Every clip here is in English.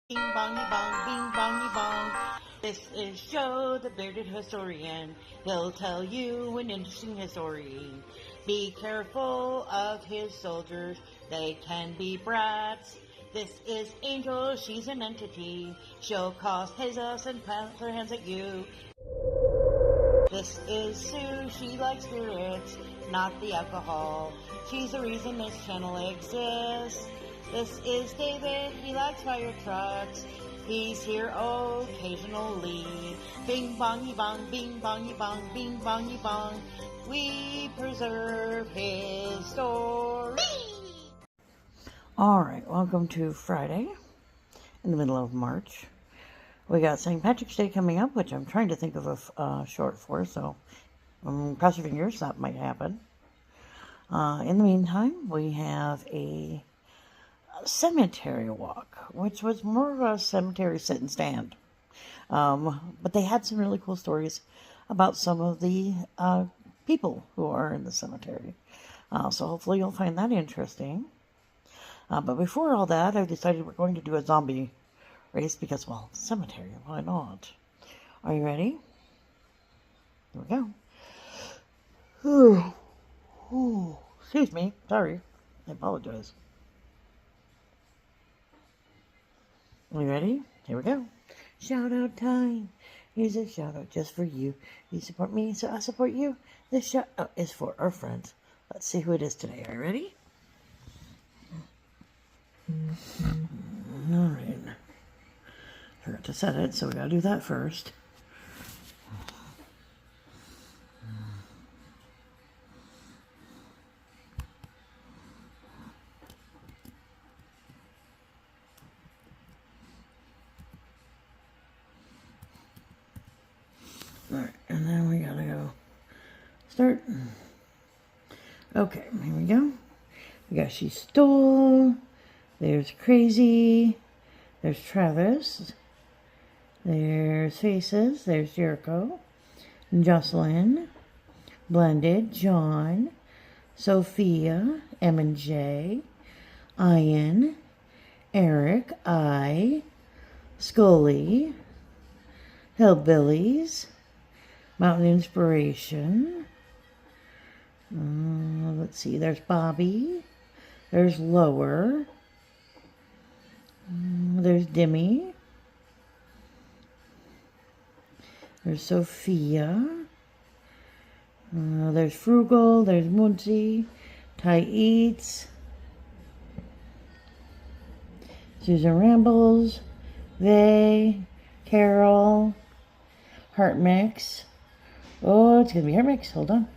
Bing bongy bong, bing bongy bong. This is Joe, the bearded historian. He'll tell you an interesting story. Be careful of his soldiers, they can be brats. This is Angel, she's an entity. She'll cause chaos and plant her hands at you. This is Sue, she likes spirits, not the alcohol. She's the reason this channel exists. This is David, he likes fire trucks. He's here occasionally. Bing bongy bong, bing bongy bong, bing bongy bong. We preserve his story. Alright, welcome to Friday, in the middle of March. We got St. Patrick's Day coming up, which I'm trying to think of a short for, so cross your fingers, that might happen. In the meantime, we have a cemetery walk, which was more of a cemetery sit and stand. But they had some really cool stories about some of the people who are in the cemetery. So hopefully you'll find that interesting. But before all that, I decided we're going to do a zombie race because, well, cemetery, why not? Are you ready? Here we go. Excuse me, sorry. I apologize. Are you ready? Here we go. Shout out time. Here's a shout out just for you. You support me, so I support you. This shout out is for our friends. Let's see who it is today. Are you ready? All right. Forgot to set it, so we gotta do that first. Alright, and then we gotta go start. Okay, here we go. We got She Stole. There's Crazy. There's Travis. There's Faces. There's Jericho. Jocelyn. Blended. John. Sophia. M and J. Ian. Eric. I. Scully. Hillbillies. Mountain Inspiration. Let's see. There's Bobby. There's Lower. There's Demi. There's Sophia. There's Frugal. There's Muncie. Ty Eats. Susan Rambles. Vay. Carol. Heart Mix. Oh, it's going to be Heart Mix. Hold on.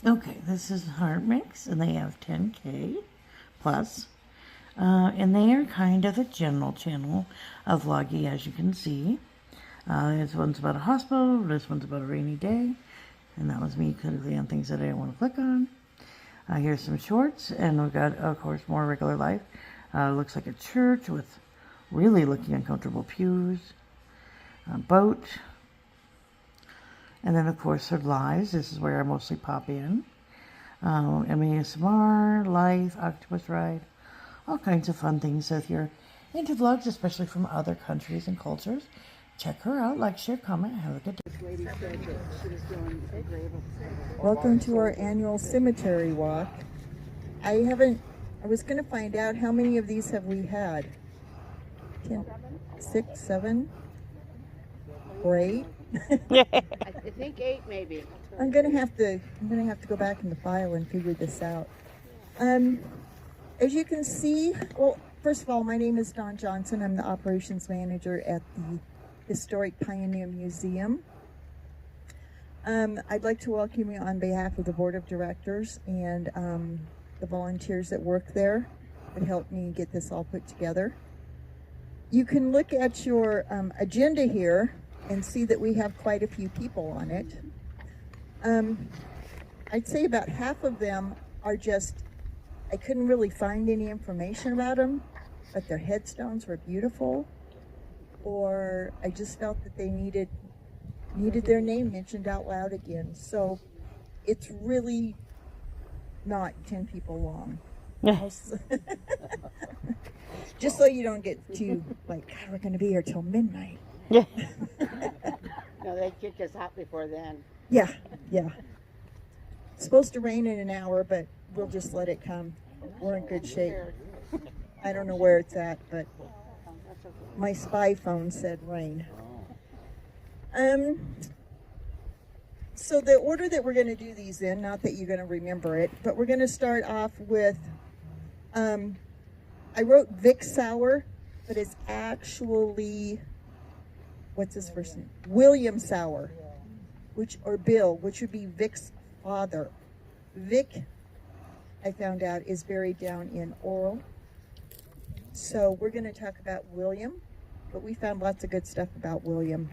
Okay, this is Heart Mix, and they have 10K plus. And they are kind of a general channel of vloggy, as you can see. This one's about a hospital, this one's about a rainy day, and that was me clicking on things that I didn't want to click on. Here's some shorts, and we've got, of course, more regular life. Looks like a church with really looking uncomfortable pews. A boat. And then, of course, her lives. This is where I mostly pop in. ASMR, Life, Octopus Ride. All kinds of fun things. So if you're into vlogs, especially from other countries and cultures, check her out. Like, share, comment. Have a good day. Welcome to our annual cemetery walk. I was going to find out how many of these have we had. 10, 6, 7, or 8. I think 8 maybe. I'm gonna have to go back in the file and figure this out. As you can see, well, first of all, my name is Dawn Johnson. I'm the operations manager at the Historic Pioneer Museum. I'd like to welcome you on behalf of the board of directors and the volunteers that work there that helped me get this all put together. You can look at your agenda here and see that we have quite a few people on it. I'd say about half of them are just, I couldn't really find any information about them, but their headstones were beautiful, or I just felt that they needed their name mentioned out loud again. So it's really not 10 people long. Just so you don't get too, like, God, we're going to be here till midnight. No, they kick us out before then. Yeah. It's supposed to rain in an hour, but we'll just let it come. We're in good shape. I don't know where it's at, but my spy phone said rain. So the order that we're going to do these in, not that you're going to remember it, but we're going to start off with, I wrote Vic Sauer, but it's actually, what's his first name? William Sauer, or Bill, which would be Vic's father. Vic, I found out, is buried down in Oral. So we're going to talk about William, but we found lots of good stuff about William.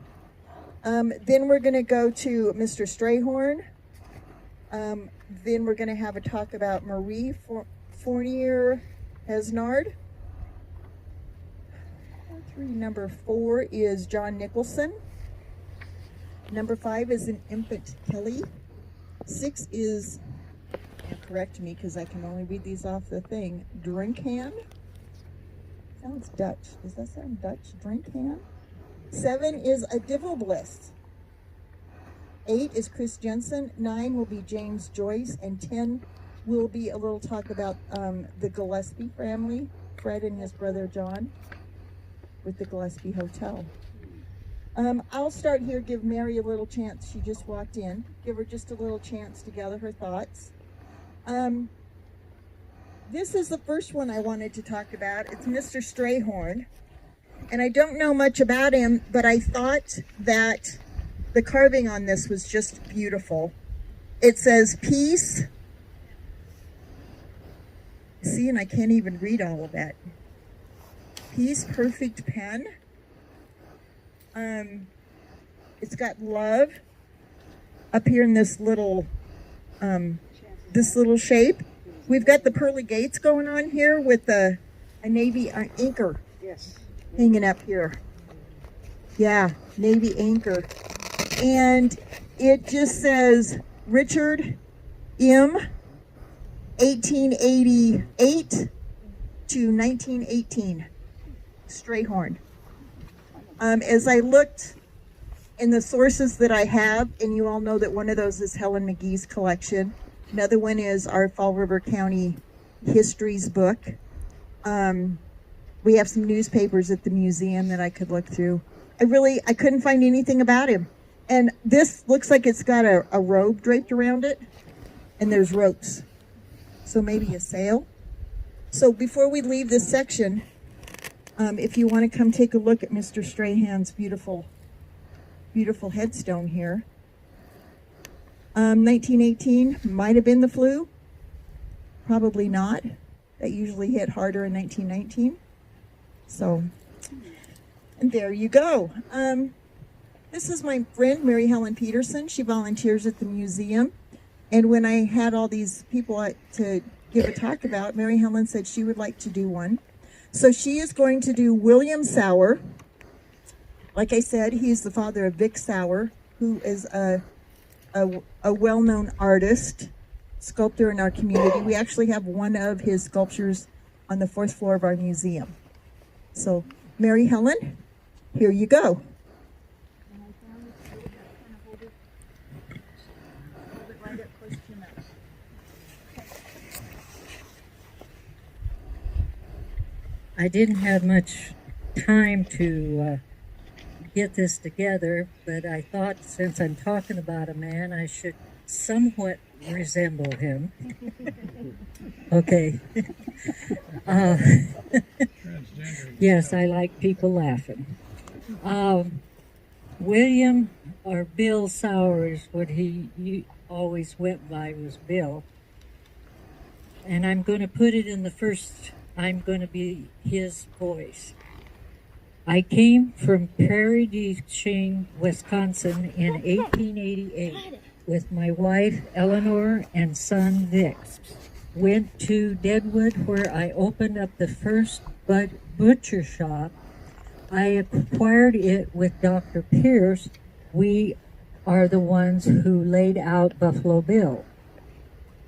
Then we're going to go to Mr. Strayhorn. Then we're going to have a talk about Marie Fournier Hesnard. Number 4 is John Nicholson. Number 5 is an infant Kelly. 6 is, correct me because I can only read these off the thing, Drinkhand. Sounds Dutch. Does that sound Dutch? Drinkhand. 7 is a Divelbliss. 8 is Chris Jensen. 9 will be James Joyce. And 10 will be a little talk about the Gillespie family, Fred and his brother John, with the Gillespie Hotel. I'll start here, give Mary a little chance. She just walked in. Give her just a little chance to gather her thoughts. This is the first one I wanted to talk about. It's Mr. Strayhorn. And I don't know much about him, but I thought that the carving on this was just beautiful. It says peace. See, and I can't even read all of that. Peace, perfect pen. It's got love up here in this little shape. We've got the pearly gates going on here with a Navy anchor. Yes. Hanging up here. Yeah, Navy anchor. And it just says Richard M. 1888 to 1918. Strayhorn. As I looked in the sources that I have, and you all know that one of those is Helen McGee's collection. Another one is our Fall River County Histories book. We have some newspapers at the museum that I could look through. I couldn't find anything about him. And this looks like it's got a robe draped around it, and there's ropes. So maybe a sail. So before we leave this section, if you want to come take a look at Mr. Strahan's beautiful headstone here. 1918 might have been the flu. Probably not. That usually hit harder in 1919. So, and there you go. This is my friend, Mary Helen Peterson. She volunteers at the museum. And when I had all these people to give a talk about, Mary Helen said she would like to do one. So she is going to do William Sauer. Like I said, he's the father of Vic Sauer, who is a well-known artist, sculptor in our community. We actually have one of his sculptures on the 4th floor of our museum. So, Mary Helen, here you go. I didn't have much time to get this together, but I thought since I'm talking about a man, I should somewhat resemble him. Okay. Yes, I like people laughing. William or Bill Sauer is what he always went by, was Bill. And I'm going to put it in the first, I'm going to be his voice. I came from Prairie du Chien, Wisconsin in 1888 with my wife Eleanor and son Vic. Went to Deadwood where I opened up the first butcher shop. I acquired it with Dr. Pierce. We are the ones who laid out Buffalo Bill.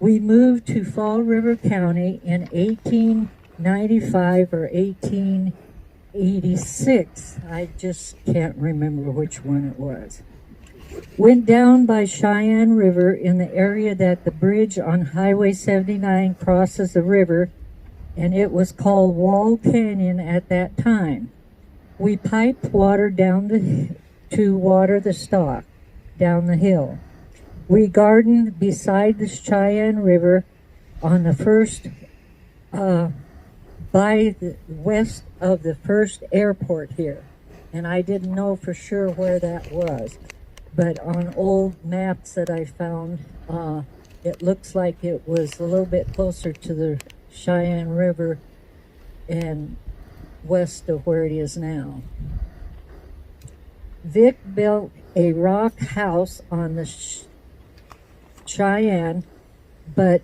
We moved to Fall River County in 1895 or 1886. I just can't remember which one it was. Went down by Cheyenne River in the area that the bridge on Highway 79 crosses the river, and it was called Wall Canyon at that time. We piped water down to water the stock down the hill. We gardened beside the Cheyenne River on the first, by the west of the first airport here. And I didn't know for sure where that was. But on old maps that I found, it looks like it was a little bit closer to the Cheyenne River and west of where it is now. Vic built a rock house on the Cheyenne, but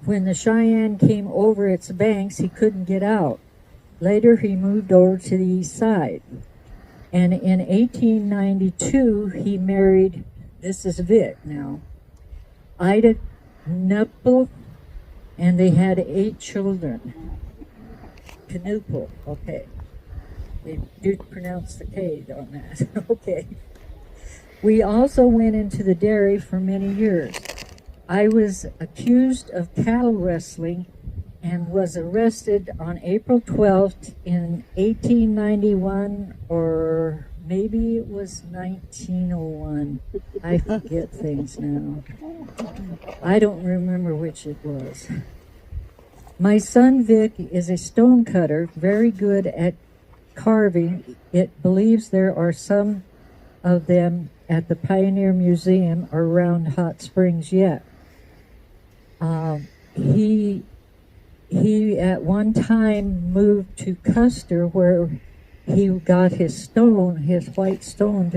when the Cheyenne came over its banks, he couldn't get out. Later, he moved over to the east side. And in 1892, he married, this is Vic now, Ida Knuppel, and they had 8 children. Knuppel, okay. They did pronounce the K on that, okay. We also went into the dairy for many years. I was accused of cattle rustling and was arrested on April 12th in 1891, or maybe it was 1901. I forget things now. I don't remember which it was. My son Vic is a stone cutter, very good at carving. It believes there are some of them at the Pioneer Museum or around Hot Springs yet. He at one time moved to Custer, where he got his stone, his white stone,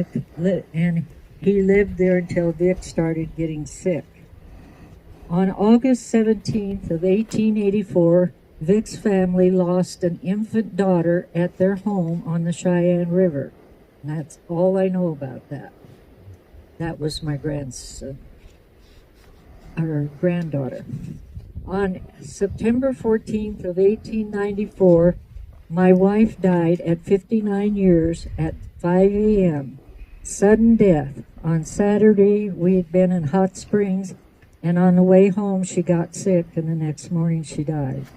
and he lived there until Vic started getting sick. On August 17th of 1884, Vic's family lost an infant daughter at their home on the Cheyenne River. And that's all I know about that. That was my grandson, or granddaughter. On September 14th of 1894, my wife died at 59 years at 5 a.m. Sudden death. On Saturday, we had been in Hot Springs, and on the way home, she got sick, and the next morning she died.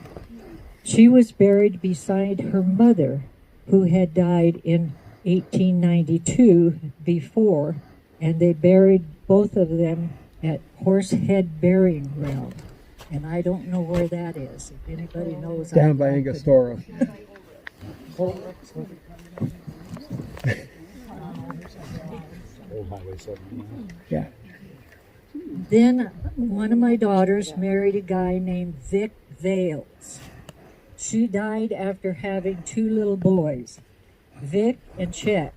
She was buried beside her mother, who had died in 1892 before, and they buried both of them at Horsehead Burying Ground. And I don't know where that is. If anybody knows, down by Angostura. Old Highway 79. Yeah. Then one of my daughters married a guy named Vic Vales. She died after having 2 little boys, Vic and Chet.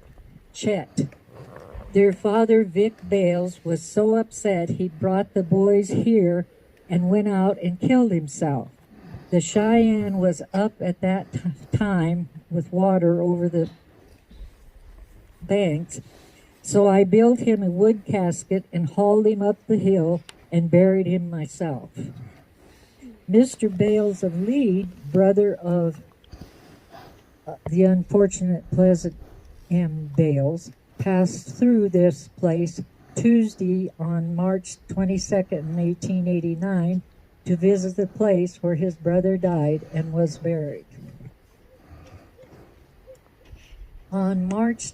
Their father, Vic Bales, was so upset he brought the boys here and went out and killed himself. The Cheyenne was up at that time with water over the banks, so I built him a wood casket and hauled him up the hill and buried him myself. Mr. Bales of Lead, brother of the unfortunate Pleasant M. Bales, passed through this place Tuesday on March 22nd, 1889, to visit the place where his brother died and was buried. On March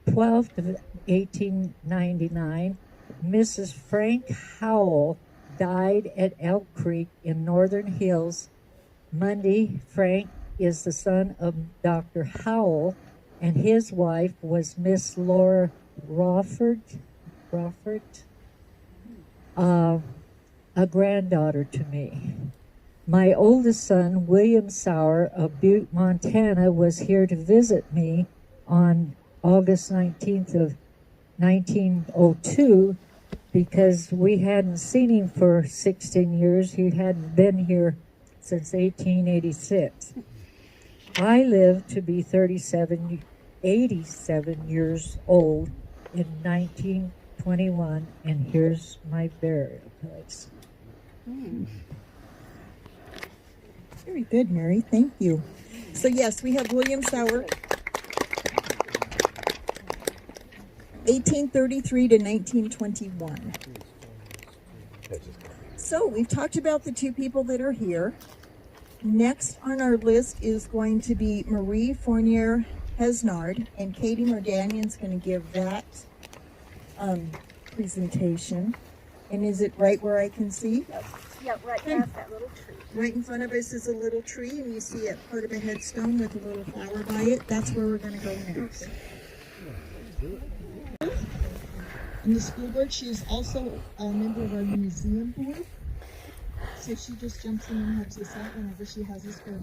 12th of 1899, Mrs. Frank Howell died at Elk Creek in Northern Hills. Monday, Frank is the son of Dr. Howell, and his wife was Miss Laura Crawford, a granddaughter to me. My oldest son, William Sauer of Butte, Montana, was here to visit me on August 19th of 1902 because we hadn't seen him for 16 years. He hadn't been here since 1886. I lived to be 87 years old in 1921, and here's my burial place. Very good, Mary. Thank you. So yes, we have William Sauer, 1833 to 1921. So we've talked about the two people that are here. Next on our list is going to be Marie Fournier Hesnard, and Katie Merdanian's going to give that presentation. And is it right where I can see? Yeah, right past that little tree. Right in front of us is a little tree, and you see a part of a headstone with a little flower by it. That's where we're going to go next. In the school board, she is also a member of our museum board. So she just jumps in and helps us out whenever she has a spare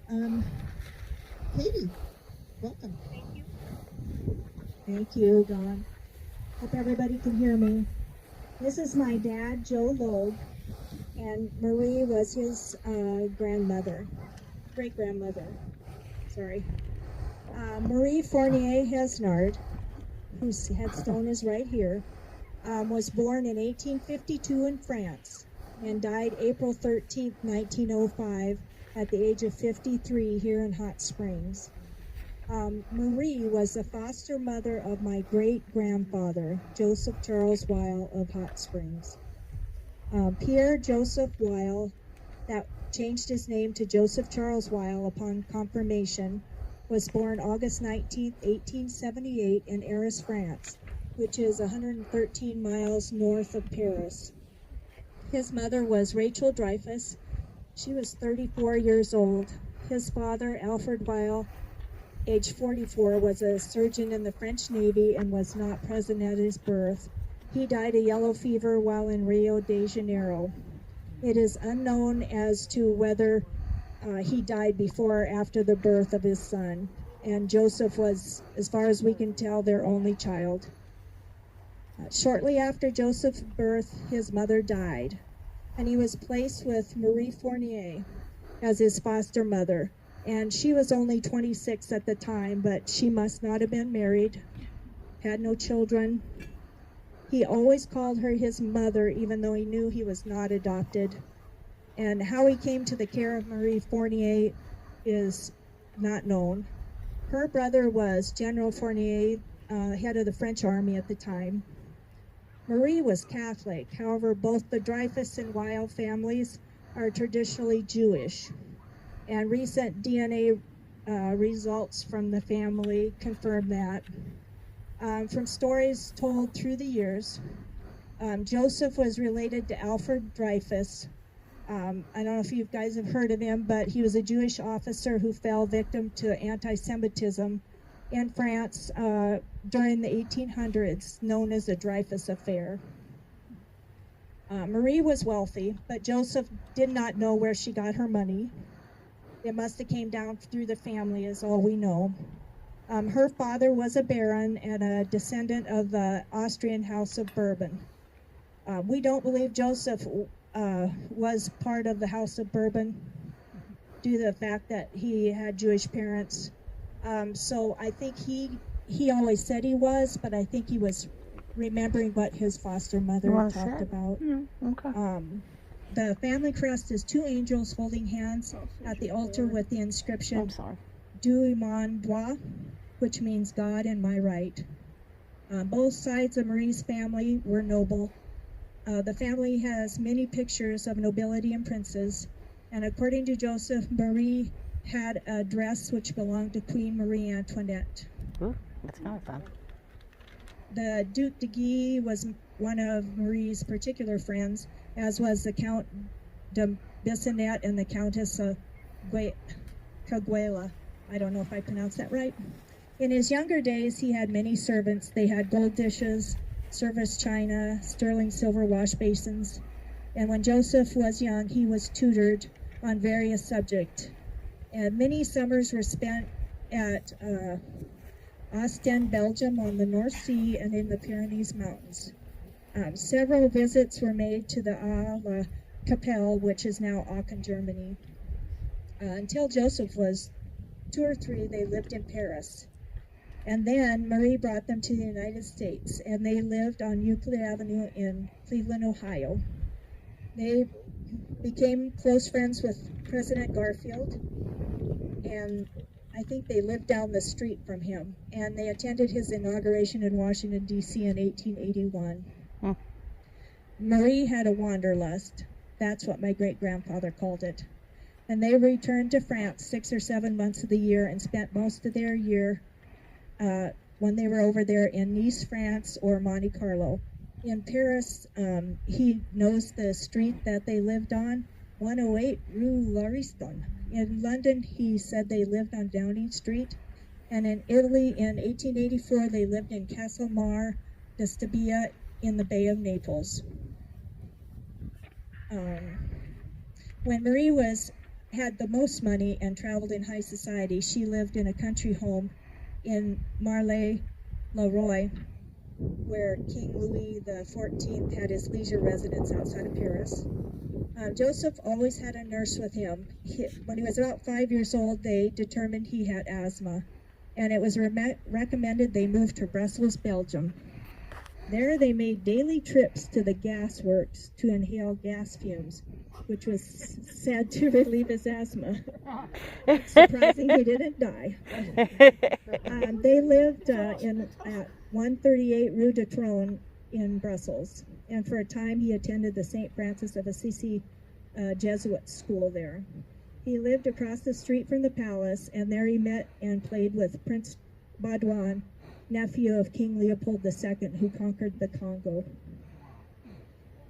minute. Katie, welcome. Thank you, Dawn. Hope everybody can hear me. This is my dad, Joe Loeb, and Marie was his great-grandmother. Sorry. Marie Fournier Hesnard, whose headstone is right here, was born in 1852 in France and died April 13, 1905, at the age of 53 here in Hot Springs. Marie was the foster mother of my great-grandfather, Joseph Charles Weil of Hot Springs. Pierre Joseph Weil, that changed his name to Joseph Charles Weil upon confirmation, was born August 19, 1878 in Arras, France, which is 113 miles north of Paris. His mother was Rachel Dreyfus. She was 34 years old. His father, Alfred Weil, age 44, was a surgeon in the French Navy and was not present at his birth. He died of yellow fever while in Rio de Janeiro. It is unknown as to whether he died before or after the birth of his son, and Joseph was, as far as we can tell, their only child. Shortly after Joseph's birth, his mother died, and he was placed with Marie Fournier as his foster mother. And she was only 26 at the time, but she must not have been married, had no children. He always called her his mother, even though he knew he was not adopted. And how he came to the care of Marie Fournier is not known. Her brother was General Fournier, head of the French army at the time. Marie was Catholic. However, both the Dreyfus and Weil families are traditionally Jewish. And recent DNA results from the family confirm that. From stories told through the years, Joseph was related to Alfred Dreyfus. I don't know if you guys have heard of him, but he was a Jewish officer who fell victim to anti-Semitism in France during the 1800s, known as the Dreyfus Affair. Marie was wealthy, but Joseph did not know where she got her money. It must have came down through the family, is all we know. Her father was a baron and a descendant of the Austrian House of Bourbon. We don't believe Joseph was part of the House of Bourbon due to the fact that he had Jewish parents. So I think he always said he was, but I think he was remembering what his foster mother talked about. Okay. The family crest is two angels holding hands at the altar with the inscription, "Dieu mon droit," which means God in my right. Both sides of Marie's family were noble. The family has many pictures of nobility and princes, and according to Joseph, Marie had a dress which belonged to Queen Marie Antoinette. Ooh, that's kind of fun. The Duc de Guise was one of Marie's particular friends, as was the Count de Bissonnette and the Countess of Caguela. I don't know if I pronounced that right. In his younger days, he had many servants. They had gold dishes, service china, sterling silver wash basins. And when Joseph was young, he was tutored on various subjects. And many summers were spent at Ostend, Belgium, on the North Sea and in the Pyrenees Mountains. Several visits were made to the La Capelle, which is now Aachen, Germany. Until Joseph was 2 or 3, they lived in Paris. And then Marie brought them to the United States, and they lived on Euclid Avenue in Cleveland, Ohio. They became close friends with President Garfield, and I think they lived down the street from him, and they attended his inauguration in Washington, D.C. in 1881. Marie had a wanderlust. That's what my great-grandfather called it. And they returned to France 6 or 7 months of the year and spent most of their year when they were over there in Nice, France, or Monte Carlo. In Paris, he knows the street that they lived on, 108 Rue Lauriston. In London, he said they lived on Downing Street. And in Italy, in 1884, they lived in Casalmar de Stabia in the Bay of Naples. When Marie had the most money and traveled in high society, she lived in a country home in Marly-le-Roi, where King Louis XIV had his leisure residence outside of Paris. Joseph always had a nurse with him. When he was about 5 years old, they determined he had asthma, and it was recommended they move to Brussels, Belgium. There they made daily trips to the gas works to inhale gas fumes, which was said to relieve his asthma. Surprising he didn't die. They lived at 138 Rue de Trône in Brussels, and for a time he attended the St. Francis of Assisi Jesuit school there. He lived across the street from the palace, and there he met and played with Prince Baudouin, nephew of King Leopold II, who conquered the Congo.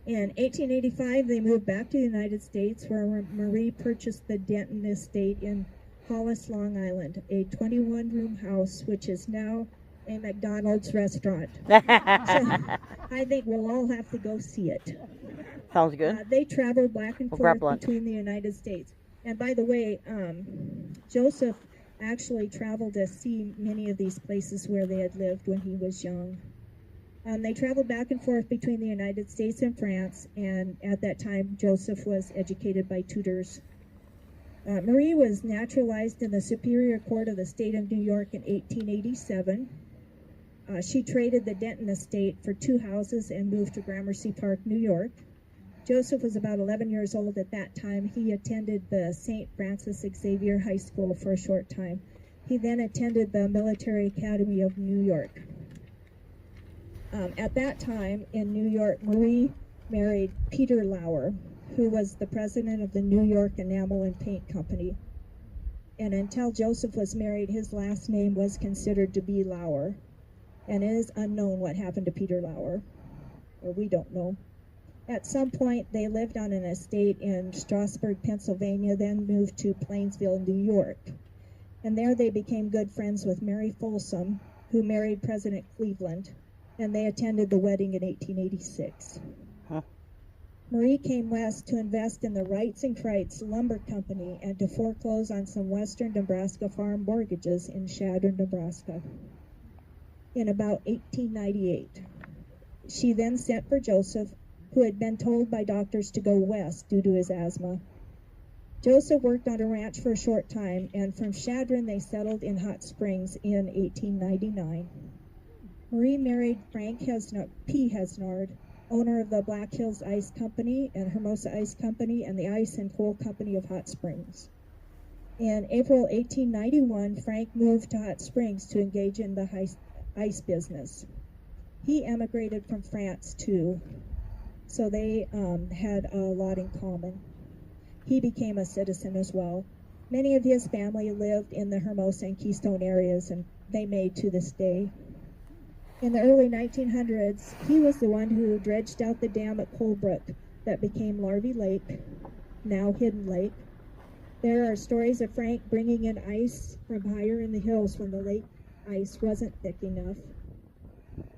In 1885, they moved back to the United States, where Marie purchased the Denton Estate in Hollis, Long Island, a 21-room house, which is now a McDonald's restaurant. So I think we'll all have to go see it. Sounds good. They traveled back and We'll grab forth lunch. between the United States. And by the way, Joseph actually traveled to see many of these places where they had lived when he was young. They traveled back and forth between the United States and France, and at that time, Joseph was educated by tutors. Marie was naturalized in the Superior Court of the State of New York in 1887. She traded the Denton Estate for 2 houses and moved to Gramercy Park, New York. Joseph was about 11 years old at that time. He attended the St. Francis Xavier High School for a short time. He then attended the Military Academy of New York. At that time in New York, Marie married Peter Lauer, who was the president of the New York Enamel and Paint Company. And until Joseph was married, his last name was considered to be Lauer. And it is unknown what happened to Peter Lauer, or we don't know. At some point, they lived on an estate in Strasburg, Pennsylvania, then moved to Plainsville, New York. And there they became good friends with Mary Folsom, who married President Cleveland, and they attended the wedding in 1886. Marie came west to invest in the Wrights and Kreitz Lumber Company and to foreclose on some western Nebraska farm mortgages in Chadron, Nebraska, in about 1898. She then sent for Joseph, who had been told by doctors to go west due to his asthma. Joseph worked on a ranch for a short time, and from Chadron they settled in Hot Springs in 1899. Marie married Frank P. Hesnard, owner of the Black Hills Ice Company and Hermosa Ice Company and the Ice and Coal Company of Hot Springs. In April 1891, Frank moved to Hot Springs to engage in the ice business. He emigrated from France too, so they had a lot in common. He became a citizen as well. Many of his family lived in the Hermosa and Keystone areas, and they may to this day. In the early 1900s, he was the one who dredged out the dam at Colebrook that became Larvey Lake, now Hidden Lake. There are stories of Frank bringing in ice from higher in the hills when the lake ice wasn't thick enough.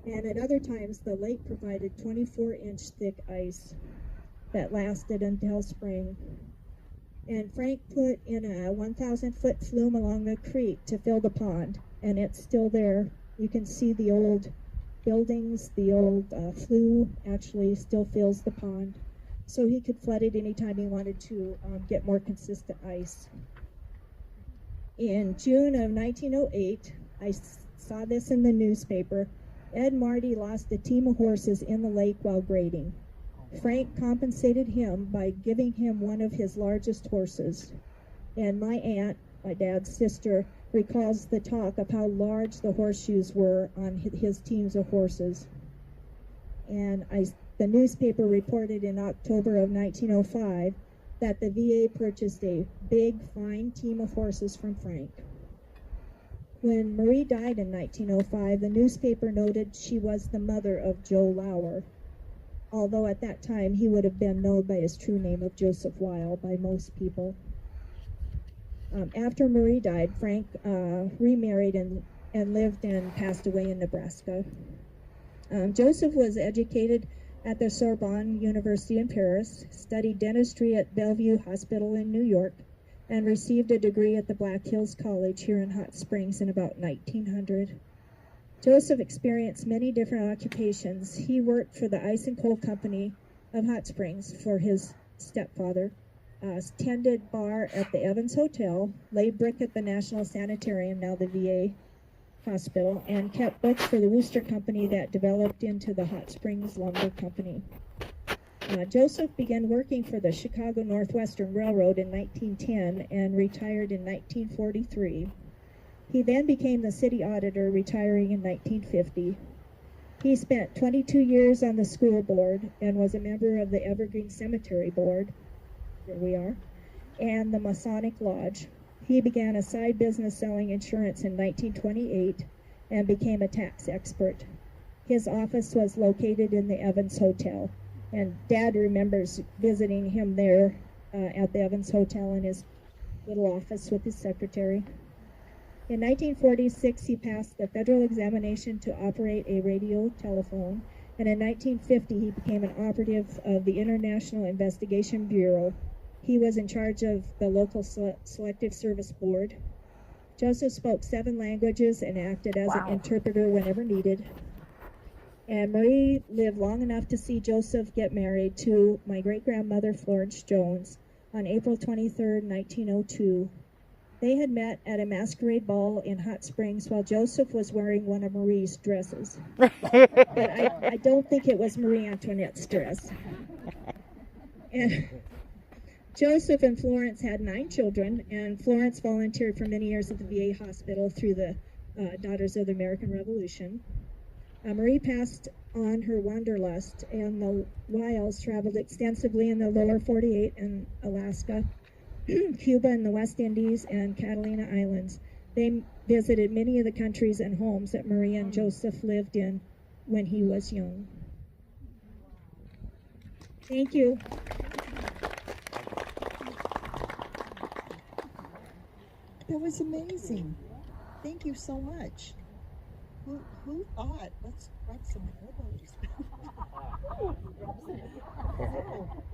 And at other times, the lake provided 24-inch thick ice that lasted until spring. And Frank put in a 1,000-foot flume along the creek to fill the pond, and it's still there. You can see the old buildings, the old flue actually still fills the pond. So he could flood it anytime he wanted to get more consistent ice. In June of 1908, I saw this in the newspaper. Ed Marty lost a team of horses in the lake while grading. Frank compensated him by giving him one of his largest horses. And my aunt, my dad's sister, recalls the talk of how large the horseshoes were on his teams of horses. And the newspaper reported in October of 1905 that the VA purchased a big, fine team of horses from Frank. When Marie died in 1905, the newspaper noted she was the mother of Joe Lauer, although at that time he would have been known by his true name of Joseph Weil by most people. After Marie died, Frank remarried and lived and passed away in Nebraska. Joseph was educated at the Sorbonne University in Paris, studied dentistry at Bellevue Hospital in New York, and received a degree at the Black Hills College here in Hot Springs in about 1900. Joseph experienced many different occupations. He worked for the Ice and Coal Company of Hot Springs for his stepfather, tended bar at the Evans Hotel, laid brick at the National Sanitarium, now the VA Hospital, and kept books for the Wooster Company that developed into the Hot Springs Lumber Company. Joseph began working for the Chicago Northwestern Railroad in 1910 and retired in 1943. He then became the city auditor, retiring in 1950. He spent 22 years on the school board and was a member of the Evergreen Cemetery Board, here we are, and the Masonic Lodge. He began a side business selling insurance in 1928 and became a tax expert. His office was located in the Evans Hotel, and Dad remembers visiting him there at the Evans Hotel in his little office with his secretary. In 1946, he passed the federal examination to operate a radio telephone, and in 1950, he became an operative of the International Investigation Bureau. He was in charge of the local Selective Service Board. Joseph spoke 7 languages and acted as an interpreter whenever needed. And Marie lived long enough to see Joseph get married to my great-grandmother, Florence Jones, on April 23, 1902. They had met at a masquerade ball in Hot Springs while Joseph was wearing one of Marie's dresses. But I don't think it was Marie Antoinette's dress. And Joseph and Florence had 9 children, and Florence volunteered for many years at the VA hospital through the Daughters of the American Revolution. Marie passed on her wanderlust, and the Wiles traveled extensively in the lower 48 and Alaska, Cuba and the West Indies, and Catalina Islands. They visited many of the countries and homes that Marie and Joseph lived in when he was young. Thank you. That was amazing. Thank you so much. Who thought? Let's rub some elbows. Oh,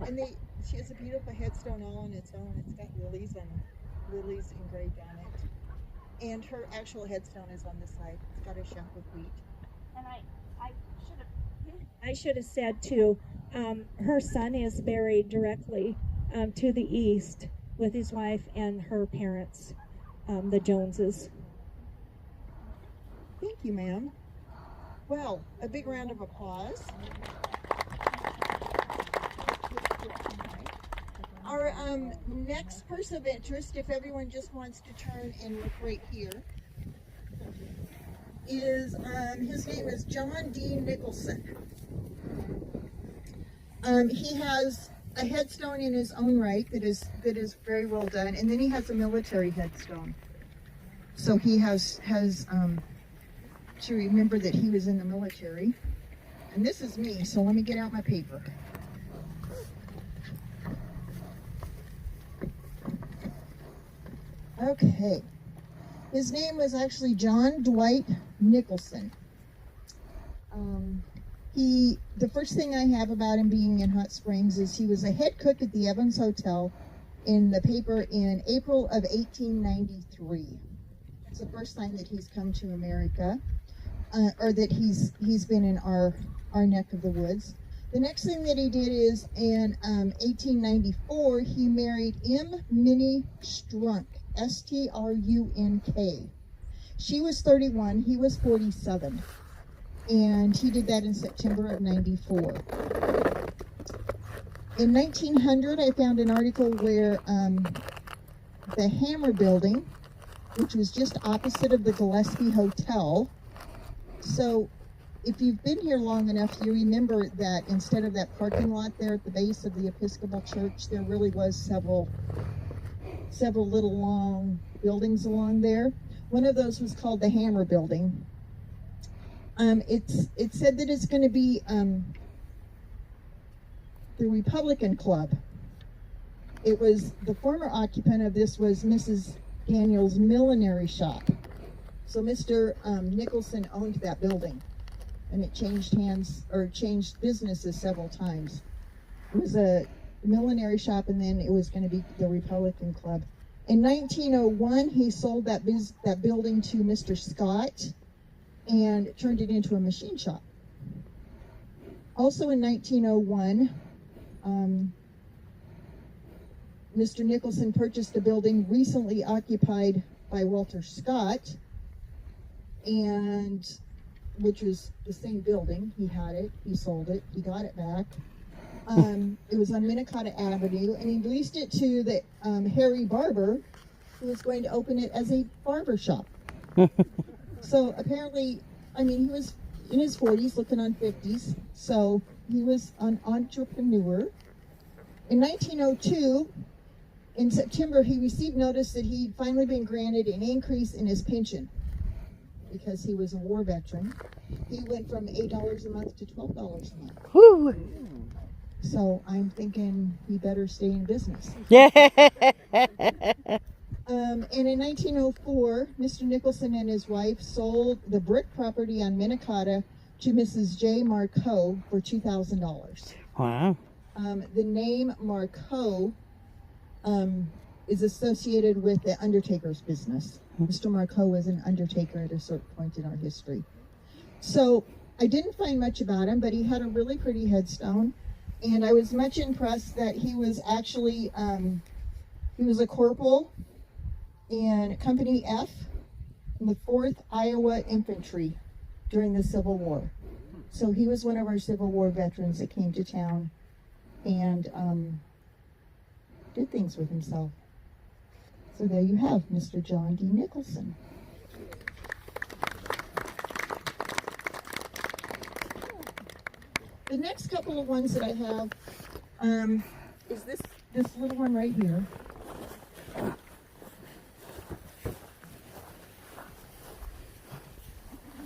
and she has a beautiful headstone all on its own. It's got lilies engraved on it. And her actual headstone is on this side. It's got a shelf of wheat. And I should have said too, her son is buried directly to the east with his wife and her parents, the Joneses. Thank you, ma'am. Well, a big round of applause. Our next person of interest, if everyone just wants to turn and look right here, is his name is John D. Nicholson. He has a headstone in his own right that is very well done, and then he has a military headstone. So he has to remember that he was in the military. And this is me, so let me get out my paper. Okay. His name was actually John Dwight Nicholson. The first thing I have about him being in Hot Springs is he was a head cook at the Evans Hotel in the paper in April of 1893. It's the first time that he's come to America, or that he's been in our neck of the woods. The next thing that he did is in 1894, he married M. Minnie Strunk, S-T-R-U-N-K. She was 31, he was 47. And he did that in September of 94. In 1900, I found an article where the Hammer Building, which was just opposite of the Gillespie Hotel. So if you've been here long enough, you remember that instead of that parking lot there at the base of the Episcopal Church, there really was several little long buildings along there. One of those was called the Hammer Building. It said that it's going to be the Republican Club. It was the former occupant of this was Mrs. Daniels' millinery shop. So Mr. Nicholson owned that building, and it changed hands or changed businesses several times. It was a millinery shop, and then it was going to be the Republican Club. In 1901, he sold that building to Mr. Scott and turned it into a machine shop. Also in 1901, Mr. Nicholson purchased a building recently occupied by Walter Scott, and which was the same building. He had it, he sold it, he got it back. It was on Minnetonka Avenue, and he leased it to the Harry Barber, who was going to open it as a barber shop. So apparently, I mean, he was in his 40s, looking on 50s, so he was an entrepreneur. In 1902, in September, he received notice that he'd finally been granted an increase in his pension because he was a war veteran. He went from $8 a month to $12 a month. Whew. So I'm thinking he better stay in business. Yeah. And in 1904, Mr. Nicholson and his wife sold the brick property on Minnetonka to Mrs. J. Marcoe for $2,000. Wow. The name Marcoe is associated with the undertaker's business. Mr. Marcoe was an undertaker at a certain point in our history. So I didn't find much about him, but he had a really pretty headstone. And I was much impressed that he was actually, he was a corporal in Company F in the 4th Iowa Infantry during the Civil War. So he was one of our Civil War veterans that came to town and did things with himself. So there you have Mr. John D. Nicholson. The next couple of ones that I have is this little one right here.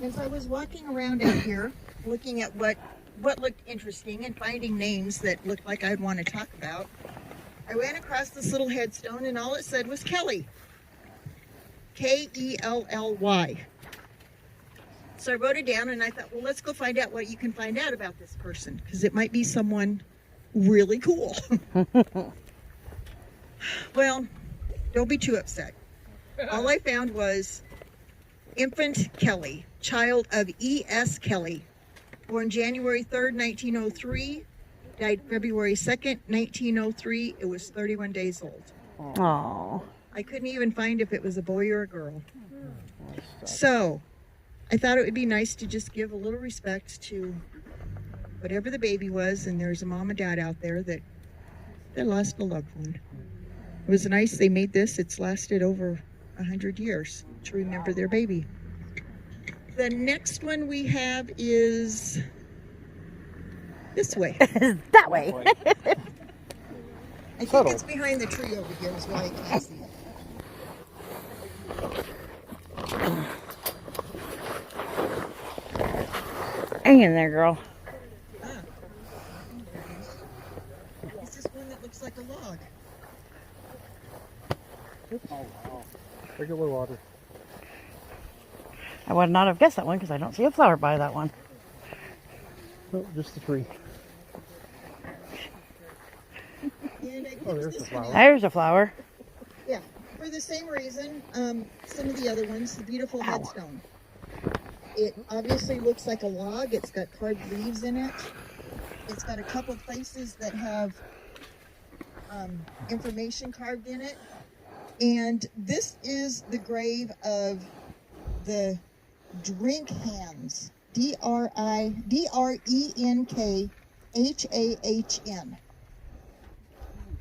As I was walking around out here, looking at what looked interesting and finding names that looked like I'd want to talk about, I ran across this little headstone, and all it said was Kelly. K-E-L-L-Y. So I wrote it down, and I thought, well, let's go find out what you can find out about this person, because it might be someone really cool. Well, don't be too upset. All I found was Infant Kelly, child of E.S. Kelly, born January 3rd, 1903, died February 2nd, 1903. It was 31 days old. Aww. I couldn't even find if it was a boy or a girl. So I thought it would be nice to just give a little respect to whatever the baby was, and there's a mom and dad out there that lost a loved one. It was nice they made this. It's lasted over 100 years to remember their baby. The next one we have is this way. That way. I think it's behind the tree over here is why I can't see it. Hang in there, girl. It's this one that looks like a log. Oh, wow. Regular water. I would not have guessed that one because I don't see a flower by that one. Oh, just the tree. Oh, there's a flower. There's a flower. Yeah, for the same reason, some of the other ones, the beautiful headstone. It obviously looks like a log. It's got carved leaves in it. It's got a couple places that have information carved in it. And this is the grave of the Drinkhahn, D-R-E-N-K-H-A-H-N.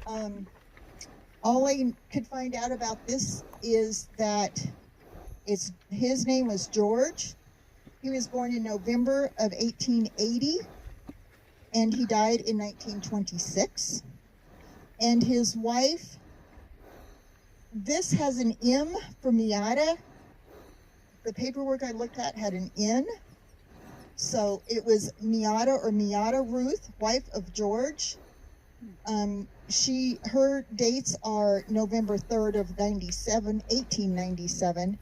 All I could find out about this is that his name was George. He was born in November of 1880, and he died in 1926. And his wife, this has an M for Miata. The paperwork I looked at had an N. So it was Miata Ruth, wife of George. Her dates are November 3rd of 1897,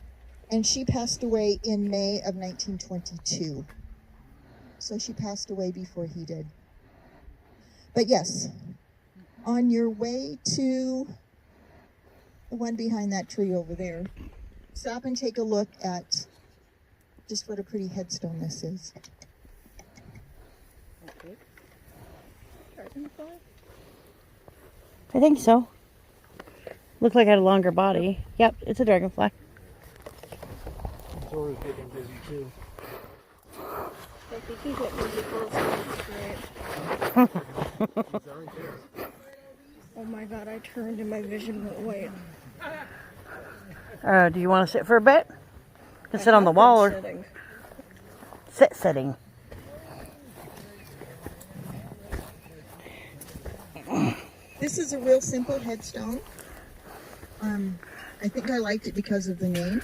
and she passed away in May of 1922. So she passed away before he did. But yes, on your way to the one behind that tree over there, stop and take a look at just what a pretty headstone this is. Okay. I think so. Looked like it had a longer body. Yep, it's a dragonfly. Zora's getting busy too. I think he got busy close. Oh my god, I turned and my vision went away. Do you want to sit for a bit? You can sit on the wall or Sitting. sitting. This is a real simple headstone. I think I liked it because of the name.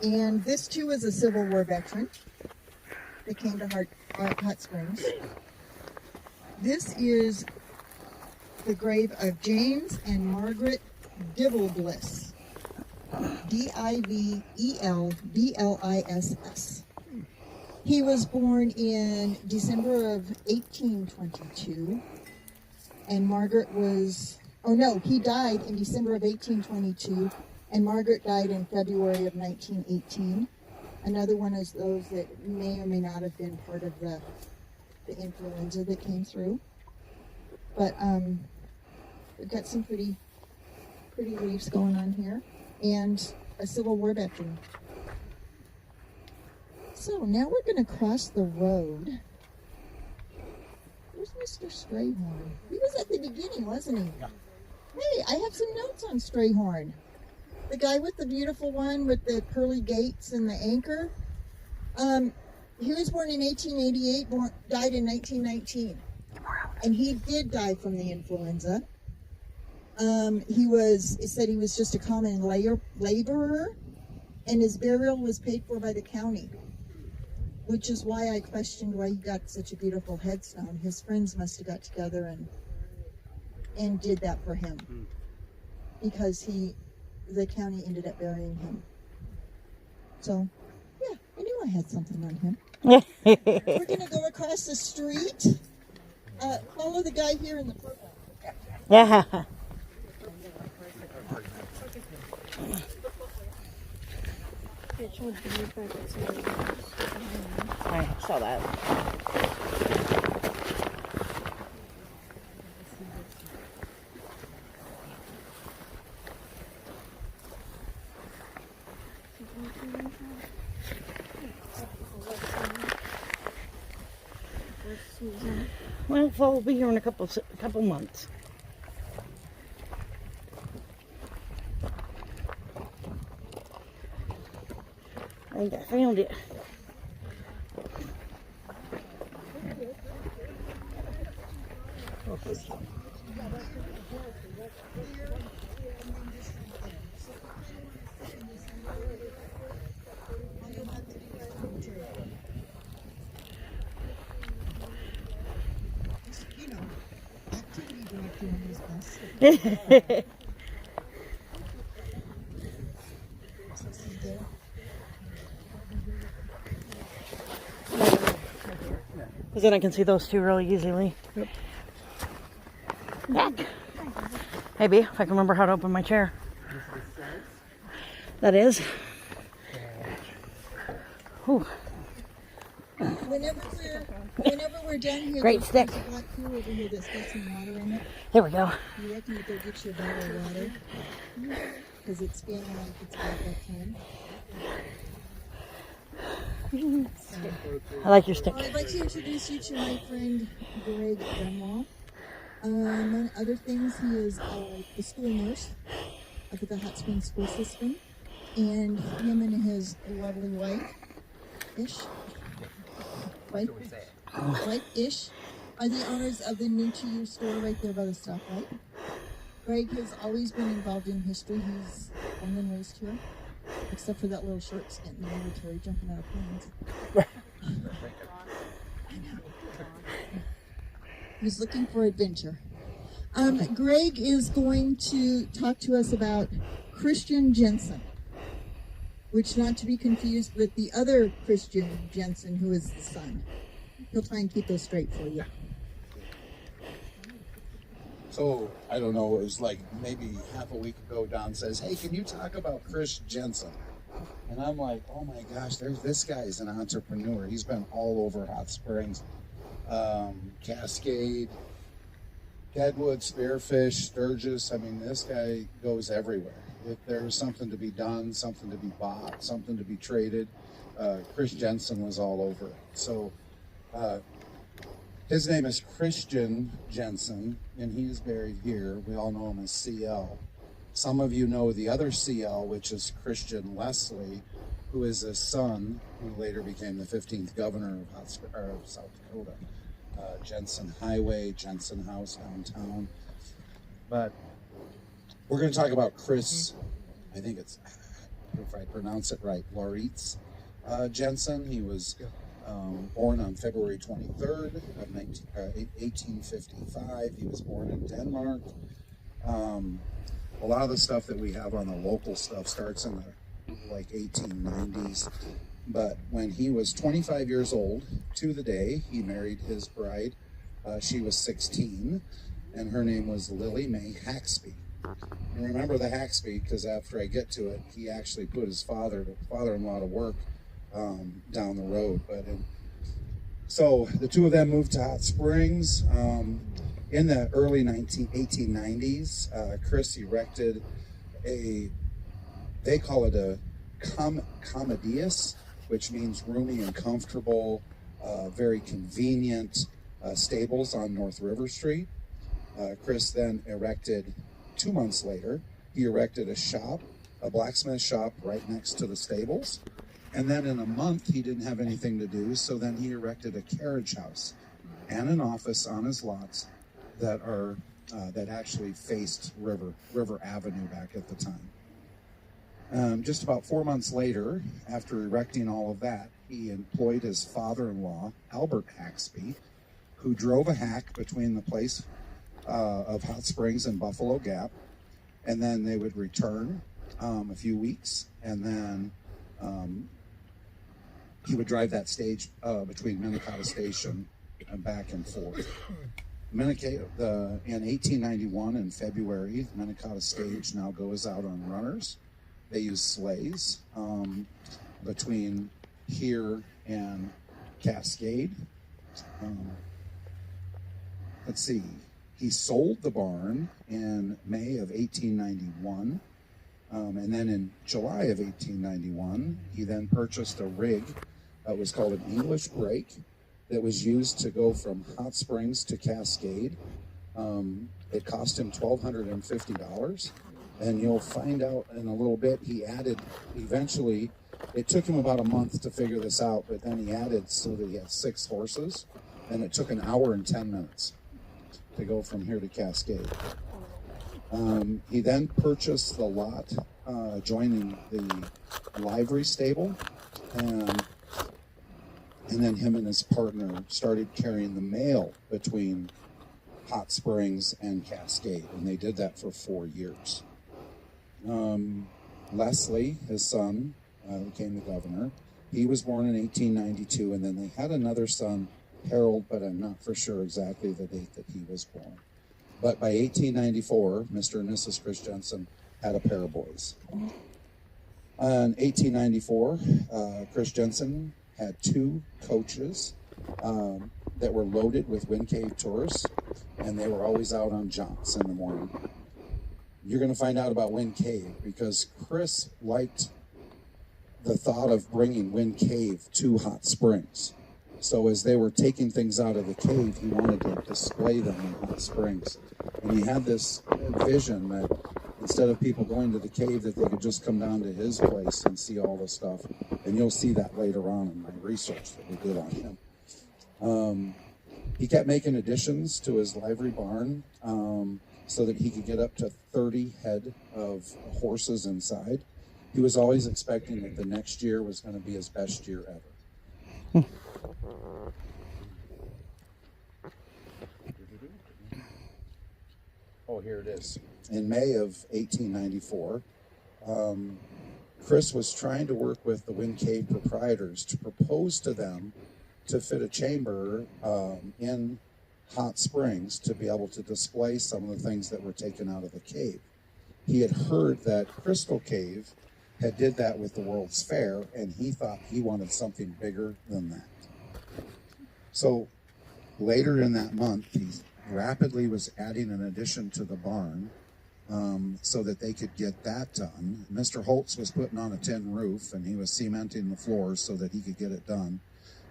And this too is a Civil War veteran that came to Hot Springs. This is the grave of James and Margaret Divelbliss. Divelbliss. He was born in December of 1822, and Margaret was, he died in December of 1822, and Margaret died in February of 1918. Another one is those that may or may not have been part of the influenza that came through. But we've got some pretty leaves going on here, and a Civil War veteran. So now we're going to cross the road. Where's Mr. Strayhorn? He was at the beginning, wasn't he? Yeah. Hey, I have some notes on Strayhorn. The guy with the beautiful one with the pearly gates and the anchor. He was born in 1888, died in 1919. And he did die from the influenza. It said he was just a common laborer, and his burial was paid for by the county. Which is why I questioned why he got such a beautiful headstone. His friends must have got together and did that for him. Because the county ended up burying him. So, yeah, I knew I had something on him. We're going to go across the street. Follow the guy here in the purple. Yeah. I saw that. Well, fall will be here in a couple months. I think I found it. Activity director on his bus. Because then I can see those two really easily. Yep. Back. Maybe, if I can remember how to open my chair. That is. Whew. Whenever we're done here, Great there's stick. a black pool over here that's got some water in it. There we go. You reckon to go get your bottle of water? Because it's feeling like it's about that time. I like your stick. I'd like to introduce you to my friend Greg Dunlop. Among other things, he is the school nurse up at the Hot Springs school system, and him and his lovely wife-ish, wife-ish, are the owners of the New to You store right there by the stoplight. Greg has always been involved in history. He's born and raised here, except for that little short stint in the military, jumping out of planes. He's looking for adventure. Greg is going to talk to us about Christian Jensen, which not to be confused with the other Christian Jensen, who is the son. He'll try and keep those straight for you. So, I don't know, it was like maybe half a week ago, Don says, hey, can you talk about Chris Jensen? And I'm like, oh my gosh, this guy's an entrepreneur. He's been all over Hot Springs, Cascade, Deadwood, Spearfish, Sturgis. I mean, this guy goes everywhere. If there's something to be done, something to be bought, something to be traded, Chris Jensen was all over it. So his name is Christian Jensen, and he is buried here. We all know him as CL. Some of you know the other CL, which is Christian Leslie, who is his son, who later became the 15th governor of South Dakota. Jensen Highway, Jensen House downtown. But we're going to talk about Chris, I think it's, if I pronounce it right, Lauritz Jensen. He was born on February 23rd of 1855. He was born in Denmark. A lot of the stuff that we have on the local stuff starts in the 1890s. But when he was 25 years old, to the day, he married his bride. She was 16, and her name was Lily Mae Haxby. And remember the Haxby, because after I get to it, he actually put his father-in-law to work down the road. So the two of them moved to Hot Springs. In the early 1890s, Chris erected they call it a commodious, which means roomy and comfortable, very convenient stables on North River Street. Chris then erected, 2 months later, he erected a blacksmith shop right next to the stables. And then in a month, he didn't have anything to do, so then he erected a carriage house and an office on his lots that actually faced River Avenue back at the time. Just about 4 months later, after erecting all of that, he employed his father-in-law, Albert Haxby, who drove a hack between the place of Hot Springs and Buffalo Gap, and then they would return a few weeks, and then he would drive that stage between Minnetonka Station and back and forth. In 1891, in February, the Minnetonka stage now goes out on runners. They use sleighs between here and Cascade. Let's see. He sold the barn in May of 1891. And then in July of 1891, he then purchased a rig that was called an English brake that was used to go from Hot Springs to Cascade. It cost him $1,250. And you'll find out in a little bit, he added, eventually, it took him about a month to figure this out, but then he added so that he had 6 horses, and it took an hour and 10 minutes to go from here to Cascade. He then purchased the lot adjoining the livery stable, and then him and his partner started carrying the mail between Hot Springs and Cascade, and they did that for 4 years. Leslie, his son, became the governor. He was born in 1892, and then they had another son, Harold, but I'm not for sure exactly the date that he was born. But by 1894, Mr. and Mrs. Chris Jensen had a pair of boys. In 1894, Chris Jensen had 2 coaches that were loaded with Wind Cave tourists, and they were always out on jaunts in the morning. You're going to find out about Wind Cave because Chris liked the thought of bringing Wind Cave to Hot Springs. So as they were taking things out of the cave, he wanted to display them in Hot Springs. And he had this vision that instead of people going to the cave, that they could just come down to his place and see all the stuff. And you'll see that later on in my research that we did on him. He kept making additions to his livery barn so that he could get up to 30 head of horses inside. He was always expecting that the next year was going to be his best year ever. Oh, here it is. In May of 1894, Chris was trying to work with the Wind Cave proprietors to propose to them to fit a chamber in Hot Springs to be able to display some of the things that were taken out of the cave. He had heard that Crystal Cave had did that with the World's Fair, and he thought he wanted something bigger than that. So later in that month, he rapidly was adding an addition to the barn so that they could get that done. Mr. Holtz was putting on a tin roof, and he was cementing the floors so that he could get it done.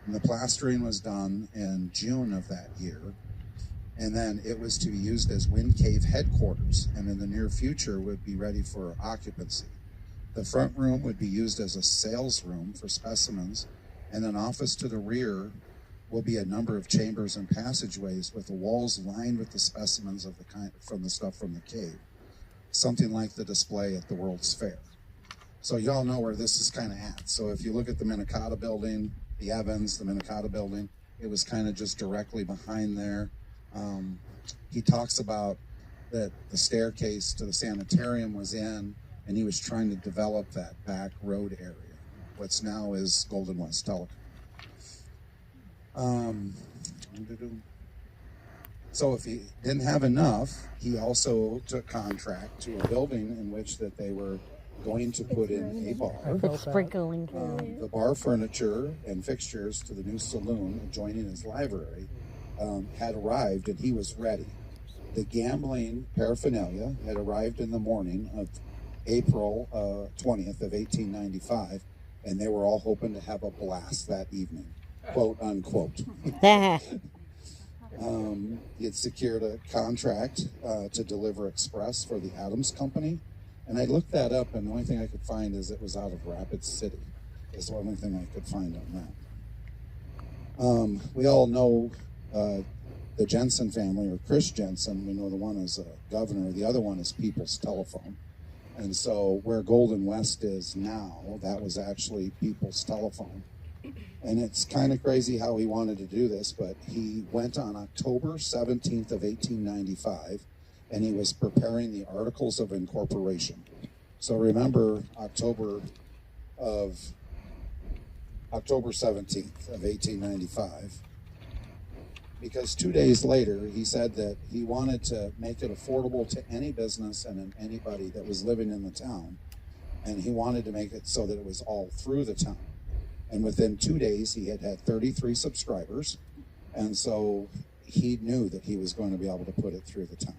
And the plastering was done in June of that year. And then it was to be used as Wind Cave headquarters, and in the near future would be ready for occupancy. The front room would be used as a sales room for specimens, and an office to the rear will be a number of chambers and passageways with the walls lined with the specimens of the kind from the stuff from the cave. Something like the display at the World's Fair. So y'all know where this is kind of at. So if you look at the Minnetonka building, the Evans, the Minnetonka building, it was kind of just directly behind there. He talks about that the staircase to the sanitarium was in, and he was trying to develop that back road area, what's now is Golden West Telecom. So if he didn't have enough, he also took contract to a building in which that they were going to put in a bar. It's sprinkling. The bar furniture and fixtures to the new saloon adjoining his library had arrived, and he was ready. The gambling paraphernalia had arrived in the morning of April 20th of 1895, and they were all hoping to have a blast that evening, quote unquote. He had secured a contract to deliver express for the Adams Company, and I looked that up, and the only thing I could find is it was out of Rapid City. It's the only thing I could find on that. We all know the Jensen family, or Chris Jensen. We know the one is a governor, the other one is People's Telephone. And so where Golden West is now, that was actually People's Telephone. And it's kind of crazy how he wanted to do this, but he went on October 17th of 1895, and he was preparing the Articles of Incorporation. So remember October 17th of 1895, because 2 days later, he said that he wanted to make it affordable to any business and anybody that was living in the town. And he wanted to make it so that it was all through the town. And within 2 days, he had 33 subscribers. And so he knew that he was going to be able to put it through the town.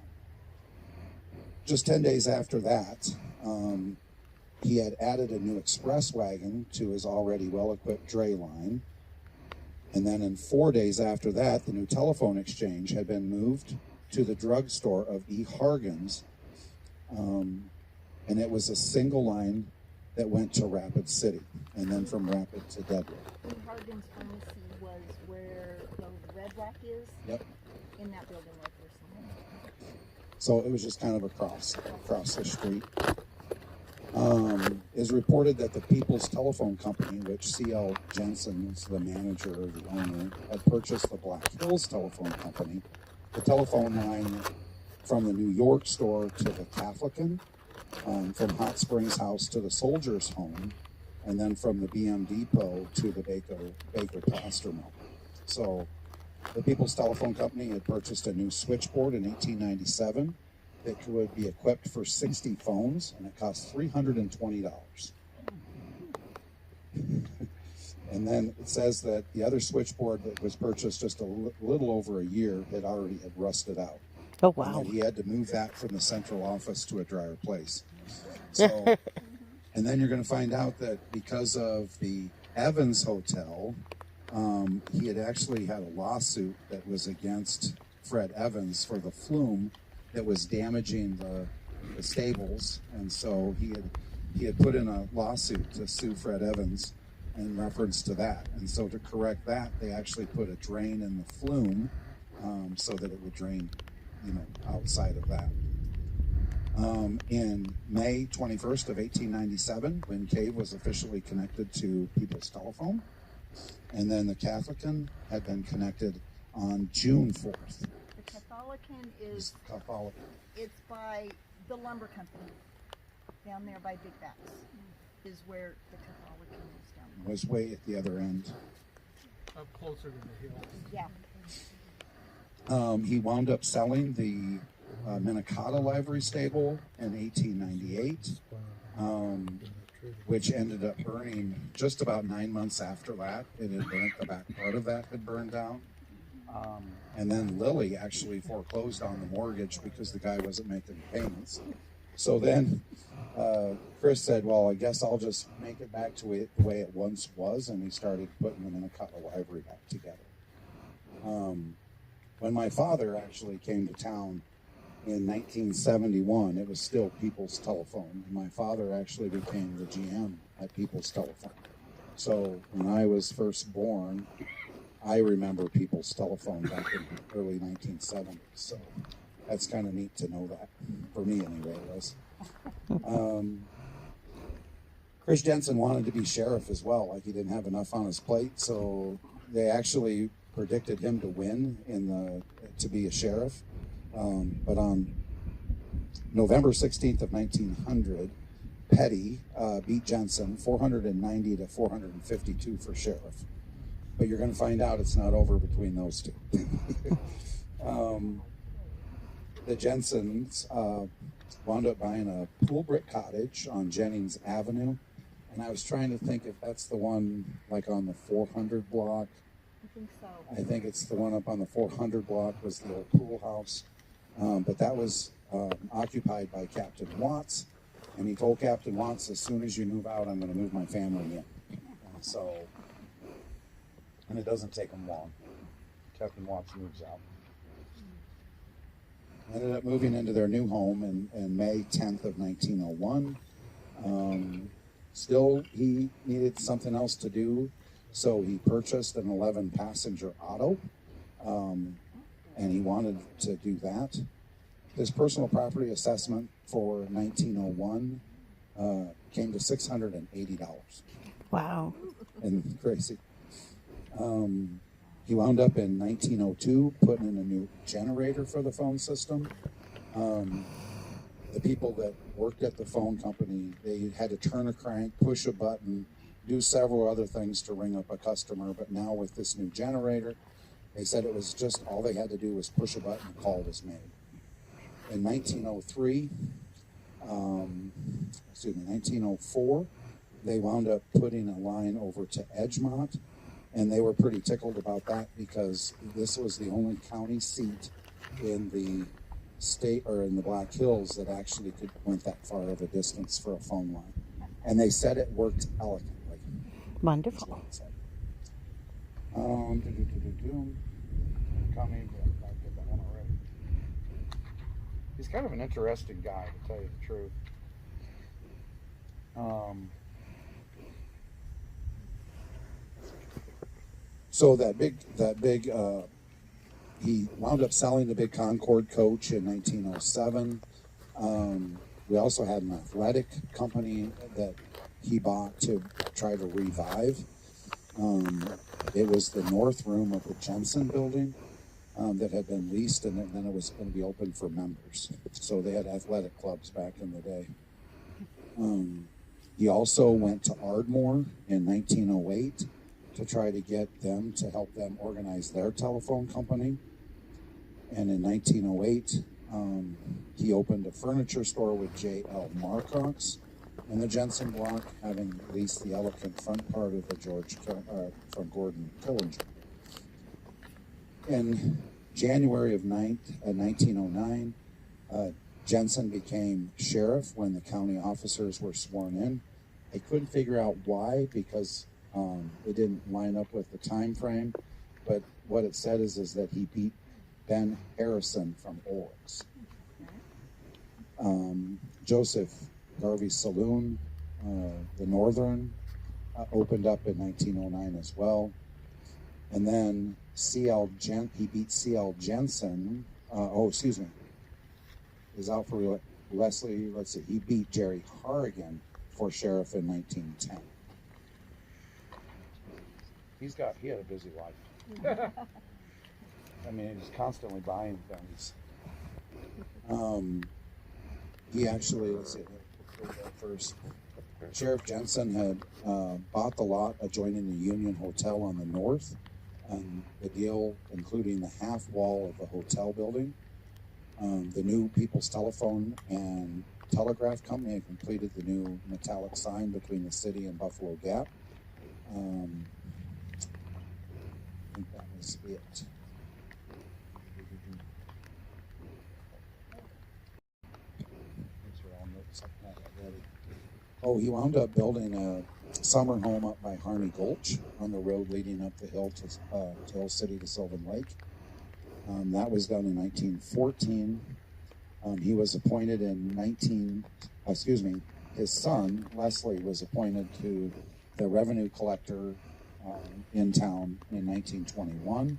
Just 10 days after that, he had added a new express wagon to his already well-equipped dray line. And then in 4 days after that, the new telephone exchange had been moved to the drugstore of E. Hargan's. And it was a single line that went to Rapid City, and then from Rapid to Deadwood. E. Hargan's Pharmacy was where the Red Rock is? Yep. In that building right there somewhere. So it was just kind of across the street. Is reported that the People's Telephone Company, which C.L. Jensen was the manager or the owner, had purchased the Black Hills Telephone Company, the telephone line from the New York store to the Catholican, from Hot Springs House to the Soldier's Home, and then from the BM Depot to the Baker Plaster Mill. So the People's Telephone Company had purchased a new switchboard in 1897 that would be equipped for 60 phones, and it cost $320. And then it says that the other switchboard that was purchased just a little over a year had rusted out. Oh, wow. And he had to move that from the central office to a drier place. So And then you're going to find out that because of the Evans Hotel, he had actually had a lawsuit that was against Fred Evans for the flume that was damaging the stables, and so he had put in a lawsuit to sue Fred Evans in reference to that. And so to correct that, they actually put a drain in the flume so that it would drain, outside of that. In May 21st of 1897, Wind Cave was officially connected to People's Telephone, and then the Catholican had been connected on June 4th. The Catholican is, Catholic. it's by the lumber company down there by Big Bats is where the Catholican is down there. Was way at the other end. Up closer to the hill. Yeah. He wound up selling the Minnetonka Livery Stable in 1898, which ended up burning just about 9 months after that. It had burnt, the back part of that had burned down. And then Lily actually foreclosed on the mortgage because the guy wasn't making payments. So then Chris said, well, I guess I'll just make it back to the way it once was, and he started putting the Minnetonka Livery back together. When my father actually came to town in 1971, it was still People's Telephone. And my father actually became the GM at People's Telephone. So when I was first born, I remember People's Telephone back in the early 1970s. So that's kind of neat to know that. For me, anyway, it was. Chris Jensen wanted to be sheriff as well. Like, he didn't have enough on his plate, so they actually predicted him to win to be a sheriff. But on November 16th of 1900, Petty beat Jensen 490 to 452 for sheriff. But you're going to find out it's not over between those two. The Jensens wound up buying a pool brick cottage on Jennings Avenue. And I was trying to think if that's the one like on the 400 block. I think so. I think it's the one up on the 400 block was the old pool house. But that was occupied by Captain Watts. And he told Captain Watts, as soon as you move out, I'm going to move my family in. And it doesn't take him long. Captain Watts moves out. Ended up moving into their new home in May 10th of 1901. Still, he needed something else to do, so he purchased an 11-passenger auto, and he wanted to do that. His personal property assessment for 1901 came to $680. Wow. And crazy. He wound up in 1902 putting in a new generator for the phone system. The people that worked at the phone company, they had to turn a crank, push a button, do several other things to ring up a customer. But now with this new generator, they said it was just all they had to do was push a button, a call was made. In 1904, they wound up putting a line over to Edgemont, and they were pretty tickled about that because this was the only county seat in the state or in the Black Hills that actually went that far of a distance for a phone line. And they said it worked elegantly. Wonderful. He's kind of an interesting guy, to tell you the truth. So that big, he wound up selling the big Concorde coach in 1907. We also had an athletic company that he bought to try to revive. It was the north room of the Jensen building that had been leased, and then it was going to be open for members. So they had athletic clubs back in the day. He also went to Ardmore in 1908 to try to get them to help them organize their telephone company. And in 1908, he opened a furniture store with J.L. Marcox in the Jensen block, having leased the elegant front part of the from Gordon Killinger. In January of 1909, Jensen became sheriff when the county officers were sworn in. I couldn't figure out why, because it didn't line up with the time frame. But what it said is that he beat Ben Harrison from Oryx. Joseph Garvey's Saloon, the Northern, opened up in 1909 as well. And then he beat C.L. Jensen. Is out for Leslie. Let's see. He beat Jerry Harrigan for sheriff in 1910. He had a busy life. I mean, he was constantly buying things. He actually, let's see, first, Sheriff Jensen had bought the lot adjoining the Union Hotel on the north, and the deal including the half wall of the hotel building. The new People's Telephone and Telegraph Company had completed the new metallic sign between the city and Buffalo Gap. I think that was it. Oh, he wound up building a summer home up by Harney Gulch on the road leading up the hill to Hill City to Sylvan Lake. That was done in 1914. He was appointed his son, Leslie, was appointed to the revenue collector in town in 1921.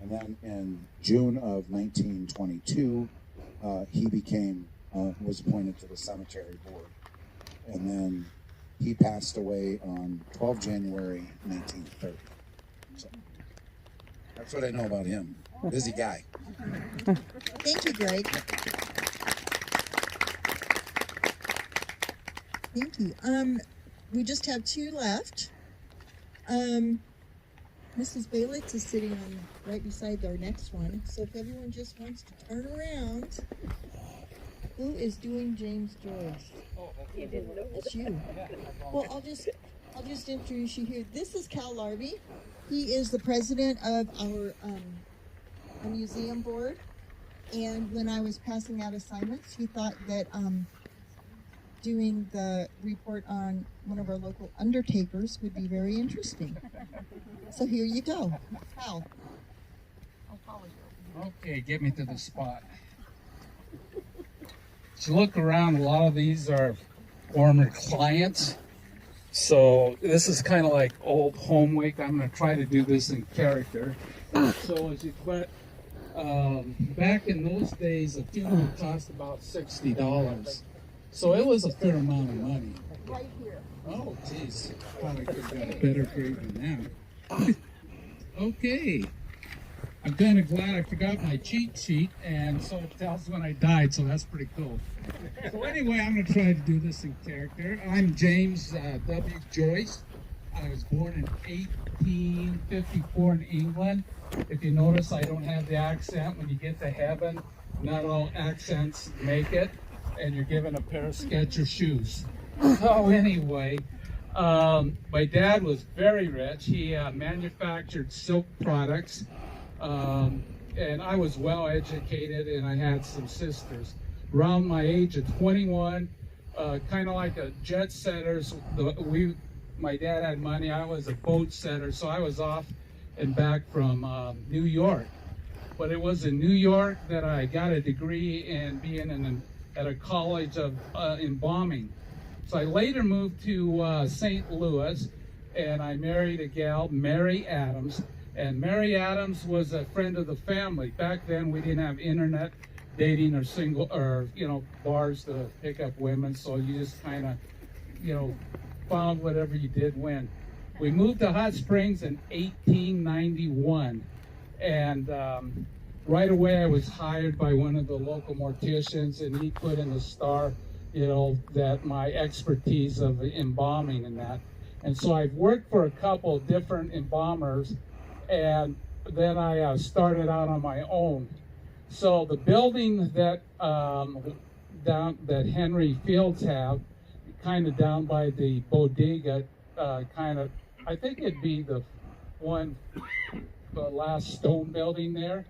And then in June of 1922, he was appointed to the cemetery board. And then he passed away on 12 January 1930. So that's what I know about him. Busy guy. Thank you, Greg. Thank you. We just have two left. Mrs. Baylitz is sitting on right beside our next one. So if everyone just wants to turn around, who is doing James George? You didn't know. It's you. Well, I'll just introduce you here. This is Cal Larby. He is the president of our museum board. And when I was passing out assignments, he thought that doing the report on one of our local undertakers would be very interesting. So here you go. Cal. Okay, get me to the spot. As you look around, a lot of these are former clients. So this is kind of like old home week. I'm going to try to do this in character. So as you put, back in those days, a funeral cost about $60. So it was a fair amount of money. Right here. Oh, geez. Probably could have got a better grade than that. Okay. I'm kind of glad I forgot my cheat sheet, and so it tells when I died, so that's pretty cool. So anyway, I'm going to try to do this in character. I'm James W. Joyce. I was born in 1854 in England. If you notice, I don't have the accent. When you get to heaven, not all accents make it, and you're given a pair of Skechers shoes. So anyway, my dad was very rich. He manufactured silk products, and I was well educated, and I had some sisters. Around my age of 21, kind of like a jet setters, my dad had money, I was a boat setter, so I was off and back from New York. But it was in New York that I got a degree in being at a college of embalming. So I later moved to St. Louis, and I married a gal, Mary Adams. And Mary Adams was a friend of the family. Back then, we didn't have internet dating or bars to pick up women. So you just kind of, found whatever you did when. We moved to Hot Springs in 1891, and right away I was hired by one of the local morticians, and he put in the star, that my expertise of embalming and that. And so I've worked for a couple different embalmers, and then I started out on my own. So the building that that Henry Fields have, kind of down by the bodega, I think it'd be the last stone building there.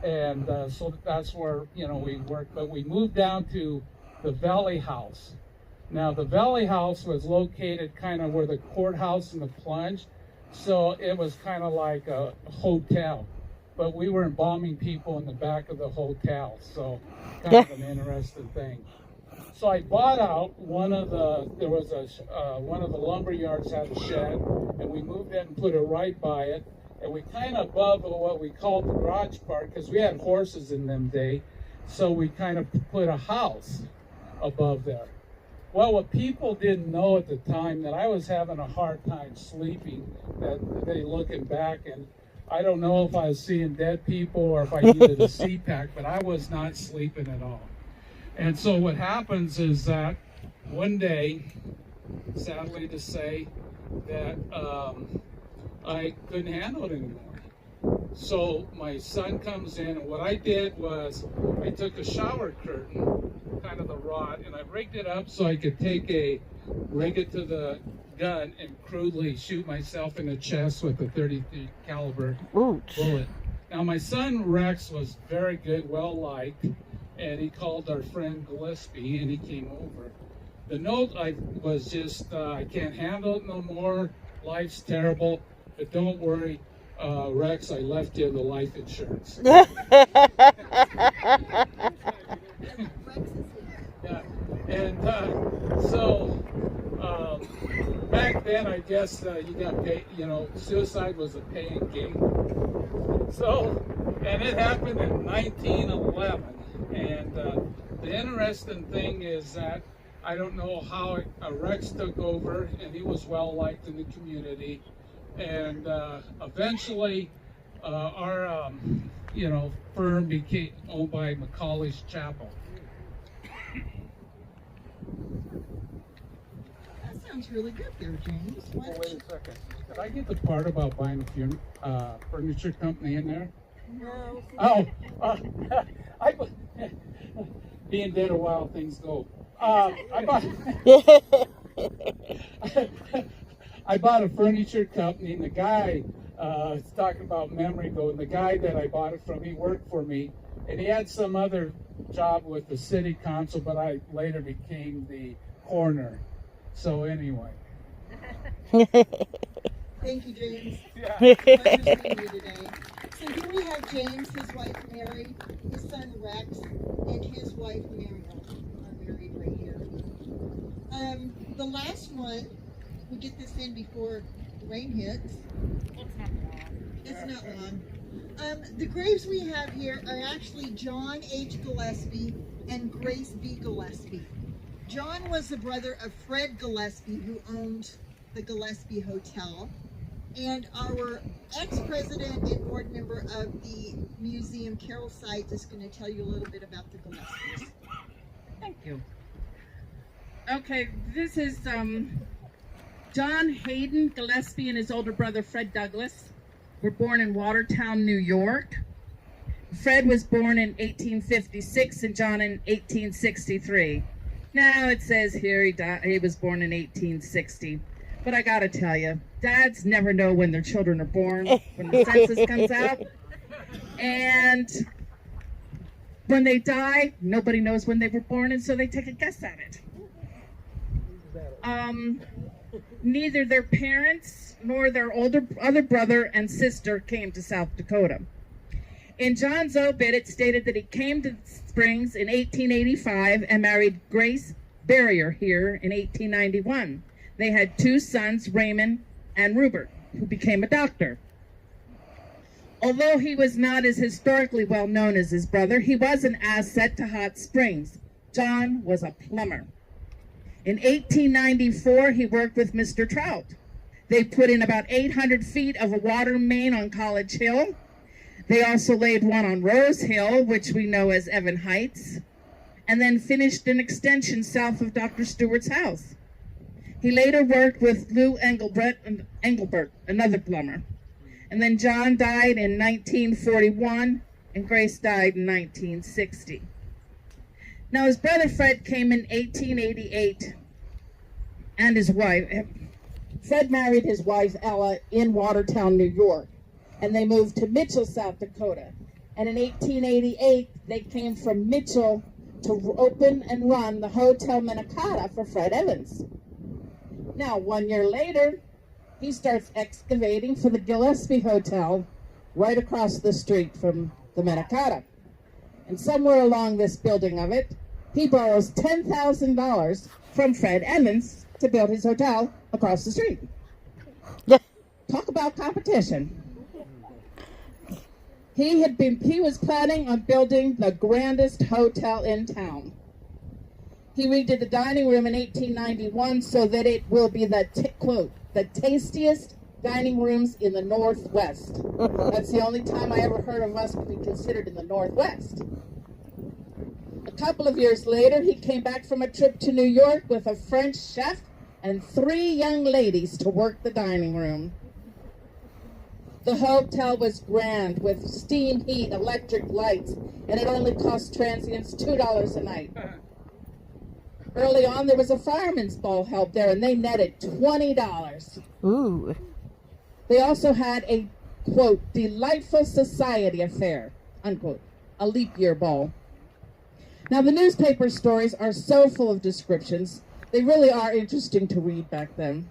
and so that's where we worked. But we moved down to the Valley House. Now the Valley House was located kind of where the courthouse and the plunge, so it was kind of like a hotel. But we were embalming people in the back of the hotel, so kind of an interesting thing. So I bought out one of the lumber yards had a shed, and we moved it and put it right by it. And we kind of above what we called the garage part, because we had horses in them days, so we kind of put a house above there. Well, what people didn't know at the time, that I was having a hard time sleeping, that they looking back, and I don't know if I was seeing dead people or if I needed a CPAC, but I was not sleeping at all. And so what happens is that one day, sadly to say, that I couldn't handle it anymore. So my son comes in, and what I did was I took a shower curtain, kind of the rod, and I rigged it up so I could rig it to the gun and crudely shoot myself in the chest with a .33 caliber bullet. Now my son Rex was very good, well liked, and he called our friend Gillespie, and he came over. The note was just, I can't handle it no more, life's terrible, but don't worry, Rex, I left you the life insurance. Yeah. And so back then, I guess you got paid, suicide was a paying game. So, and it happened in 1911. And the interesting thing is that I don't know how Rex took over, and he was well liked in the community. And eventually, our firm became owned by Macaulay's Chapel. That sounds really good there, James. Oh, wait a second. Did I get the part about buying a furniture company in there? No. Oh, being dead a while, things go. I bought a furniture company, and the guy, it's talking about memory ago, and the guy that I bought it from, he worked for me, and he had some other job with the city council, but I later became the coroner. So anyway. Thank you, James. Yeah. Pleasure seeing you today. So here we have James, his wife Mary, his son Rex, and his wife Muriel are married right here. The last one, we get this in before the rain hits. It's not long. The graves we have here are actually John H. Gillespie and Grace B. Gillespie. John was the brother of Fred Gillespie, who owned the Gillespie Hotel. And our ex-president and board member of the museum, Carol Seitz, is going to tell you a little bit about the Gillespies. Thank you. Okay, this is John Hayden Gillespie and his older brother Fred Douglas were born in Watertown, New York. Fred was born in 1856 and John in 1863. Now it says here he was born in 1860. But I gotta tell you, dads never know when their children are born, when the census comes out. And when they die, nobody knows when they were born, and so they take a guess at it. Neither their parents nor their other brother and sister came to South Dakota. In John's obit, it stated that he came to Springs in 1885 and married Grace Barrier here in 1891. They had two sons, Raymond and Rupert, who became a doctor. Although he was not as historically well known as his brother, he was an asset to Hot Springs. John was a plumber. In 1894, he worked with Mr. Trout. They put in about 800 feet of a water main on College Hill. They also laid one on Rose Hill, which we know as Evan Heights, and then finished an extension south of Dr. Stewart's house. He later worked with Lou Engelbert, another plumber. And then John died in 1941, and Grace died in 1960. Now his brother Fred came in 1888, and his wife. Fred married his wife Ella in Watertown, New York, and they moved to Mitchell, South Dakota. And in 1888, they came from Mitchell to open and run the Hotel Minnetonka for Fred Evans. Now, 1 year later, he starts excavating for the Gillespie Hotel right across the street from the Minnetonka. And somewhere along this building of it, he borrows $10,000 from Fred Evans to build his hotel across the street. Talk about competition. He was planning on building the grandest hotel in town. He redid the dining room in 1891 so that it will be the, quote, the tastiest dining rooms in the Northwest. That's the only time I ever heard of us be considered in the Northwest. A couple of years later, he came back from a trip to New York with a French chef and 3 young ladies to work the dining room. The hotel was grand with steam, heat, electric lights, and it only cost transients $2 a night. Early on, there was a fireman's ball held there, and they netted $20. Ooh. They also had a, quote, delightful society affair, unquote, a leap year ball. Now, the newspaper stories are so full of descriptions. They really are interesting to read back then.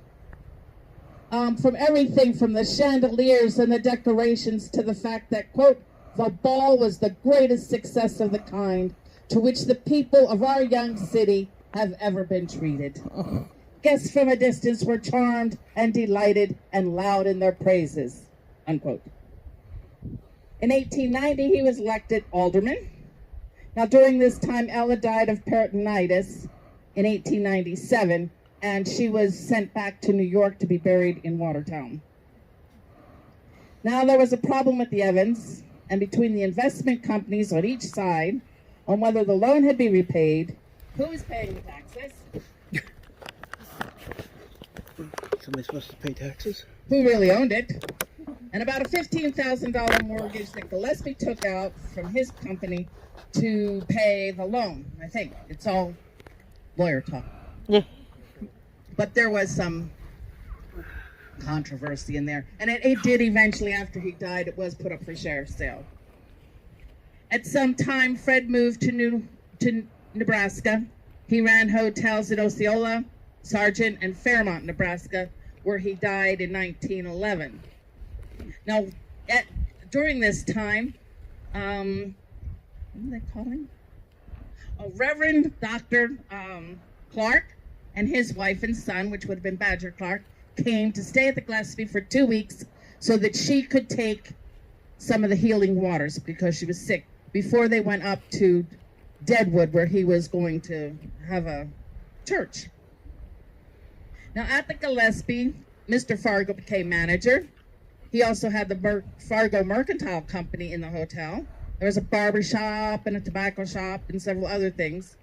From everything from the chandeliers and the decorations to the fact that, quote, the ball was the greatest success of the kind to which the people of our young city have ever been treated. Guests from a distance were charmed and delighted and loud in their praises, unquote. In 1890, he was elected alderman. Now, during this time, Ella died of peritonitis in 1897, and she was sent back to New York to be buried in Watertown. Now, there was a problem with the Evans, and between the investment companies on each side, on whether the loan had been repaid, who was paying the taxes, Somebody's supposed to pay taxes? who really owned it, and about a $15,000 mortgage that Gillespie took out from his company to pay the loan. I think it's all lawyer talk. Yeah. But there was some controversy in there. And it did eventually, after he died, it was put up for sheriff's sale. At some time, Fred moved to Nebraska. He ran hotels in Osceola, Sargent, and Fairmont, Nebraska, where he died in 1911. Now, during this time, what do they call him? Reverend Dr. Clark and his wife and son, which would have been Badger Clark, came to stay at the Gillespie for 2 weeks so that she could take some of the healing waters because she was sick before they went up to Deadwood, where he was going to have a church. Now, at the Gillespie, Mr. Fargo became manager. He also had the Fargo Mercantile Company in the hotel. There was a barber shop and a tobacco shop and several other things.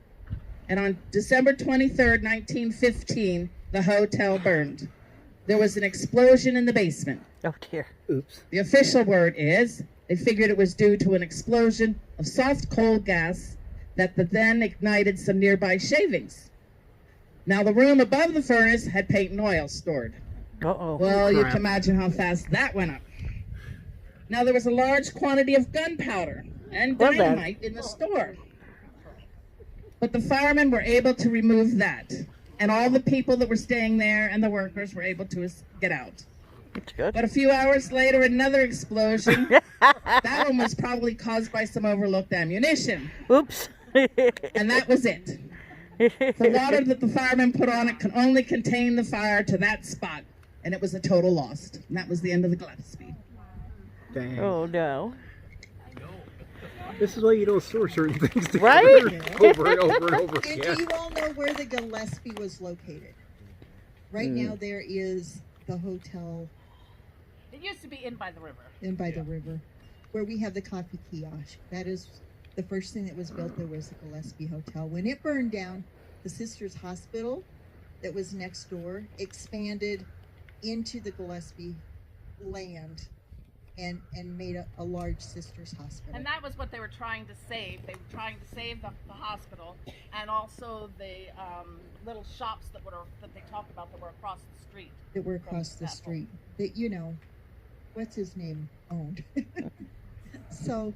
And on December 23rd, 1915, the hotel burned. There was an explosion in the basement. Oh, dear. Oops. The official word is they figured it was due to an explosion of soft coal gas that then ignited some nearby shavings. Now, the room above the furnace had paint and oil stored. Uh-oh. Well, you can imagine how fast that went up. Now, there was a large quantity of gunpowder and dynamite in the store. But the firemen were able to remove that. And all the people that were staying there and the workers were able to get out. That's good. But a few hours later, another explosion. That one was probably caused by some overlooked ammunition. Oops. And that was it. The water that the firemen put on it could only contain the fire to that spot. And it was a total loss. And that was the end of the Gillespie. Dang. Oh, no. This is why you don't store certain things together Right? over and over and over And again. do you all know where the Gillespie was located? Right now there is the hotel It used to be in by the river. in by the river, where we have the coffee kiosk. That is the first thing that was built. There was the Gillespie Hotel. When it burned down, the Sisters Hospital that was next door expanded into the Gillespie land and made a large Sisters Hospital. And that was what they were trying to save. They were trying to save the hospital and also the little shops that they talked about that were across the street. That were across the street. That, you know, what's his name owned. So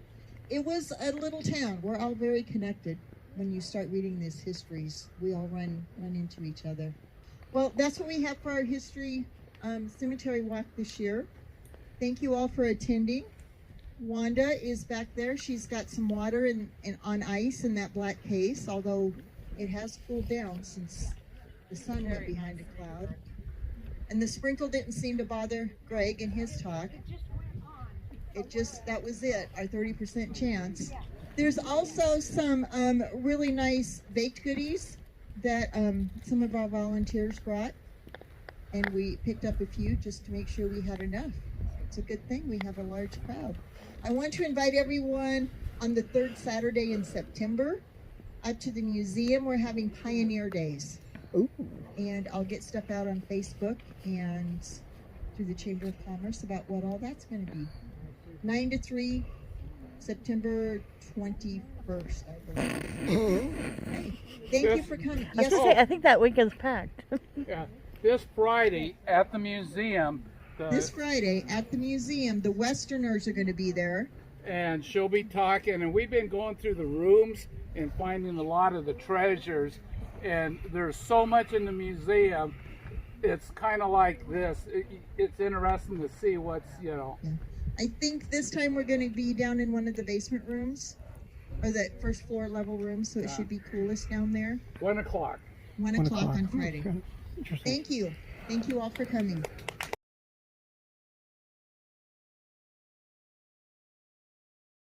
it was a little town. We're all very connected. When you start reading these histories, we all run into each other. Well, that's what we have for our history cemetery walk this year. Thank you all for attending. Wanda is back there. She's got some water on ice in that black case, although it has cooled down since the sun went behind a cloud. And the sprinkle didn't seem to bother Greg in his talk. That was it, our 30% chance. There's also some really nice baked goodies that some of our volunteers brought. And we picked up a few just to make sure we had enough. It's a good thing we have a large crowd. I want to invite everyone on the third Saturday in September up to the museum. We're having Pioneer Days. Ooh. And I'll get stuff out on Facebook and through the Chamber of Commerce about what all that's going to be. 9 to 3, September 21st, I believe. Hey, thank you for coming. I was gonna say, I think that weekend's packed. Yeah, this Friday at the museum. This Friday at the museum, the Westerners are going to be there. And she'll be talking, and we've been going through the rooms and finding a lot of the treasures. And there's so much in the museum. It's kind of like this. It's interesting to see what's, you know. Yeah. I think this time we're going to be down in one of the basement rooms, or the first floor level room, so it should be coolest down there. 1 o'clock. 1 o'clock on Friday. Thank you. Thank you all for coming.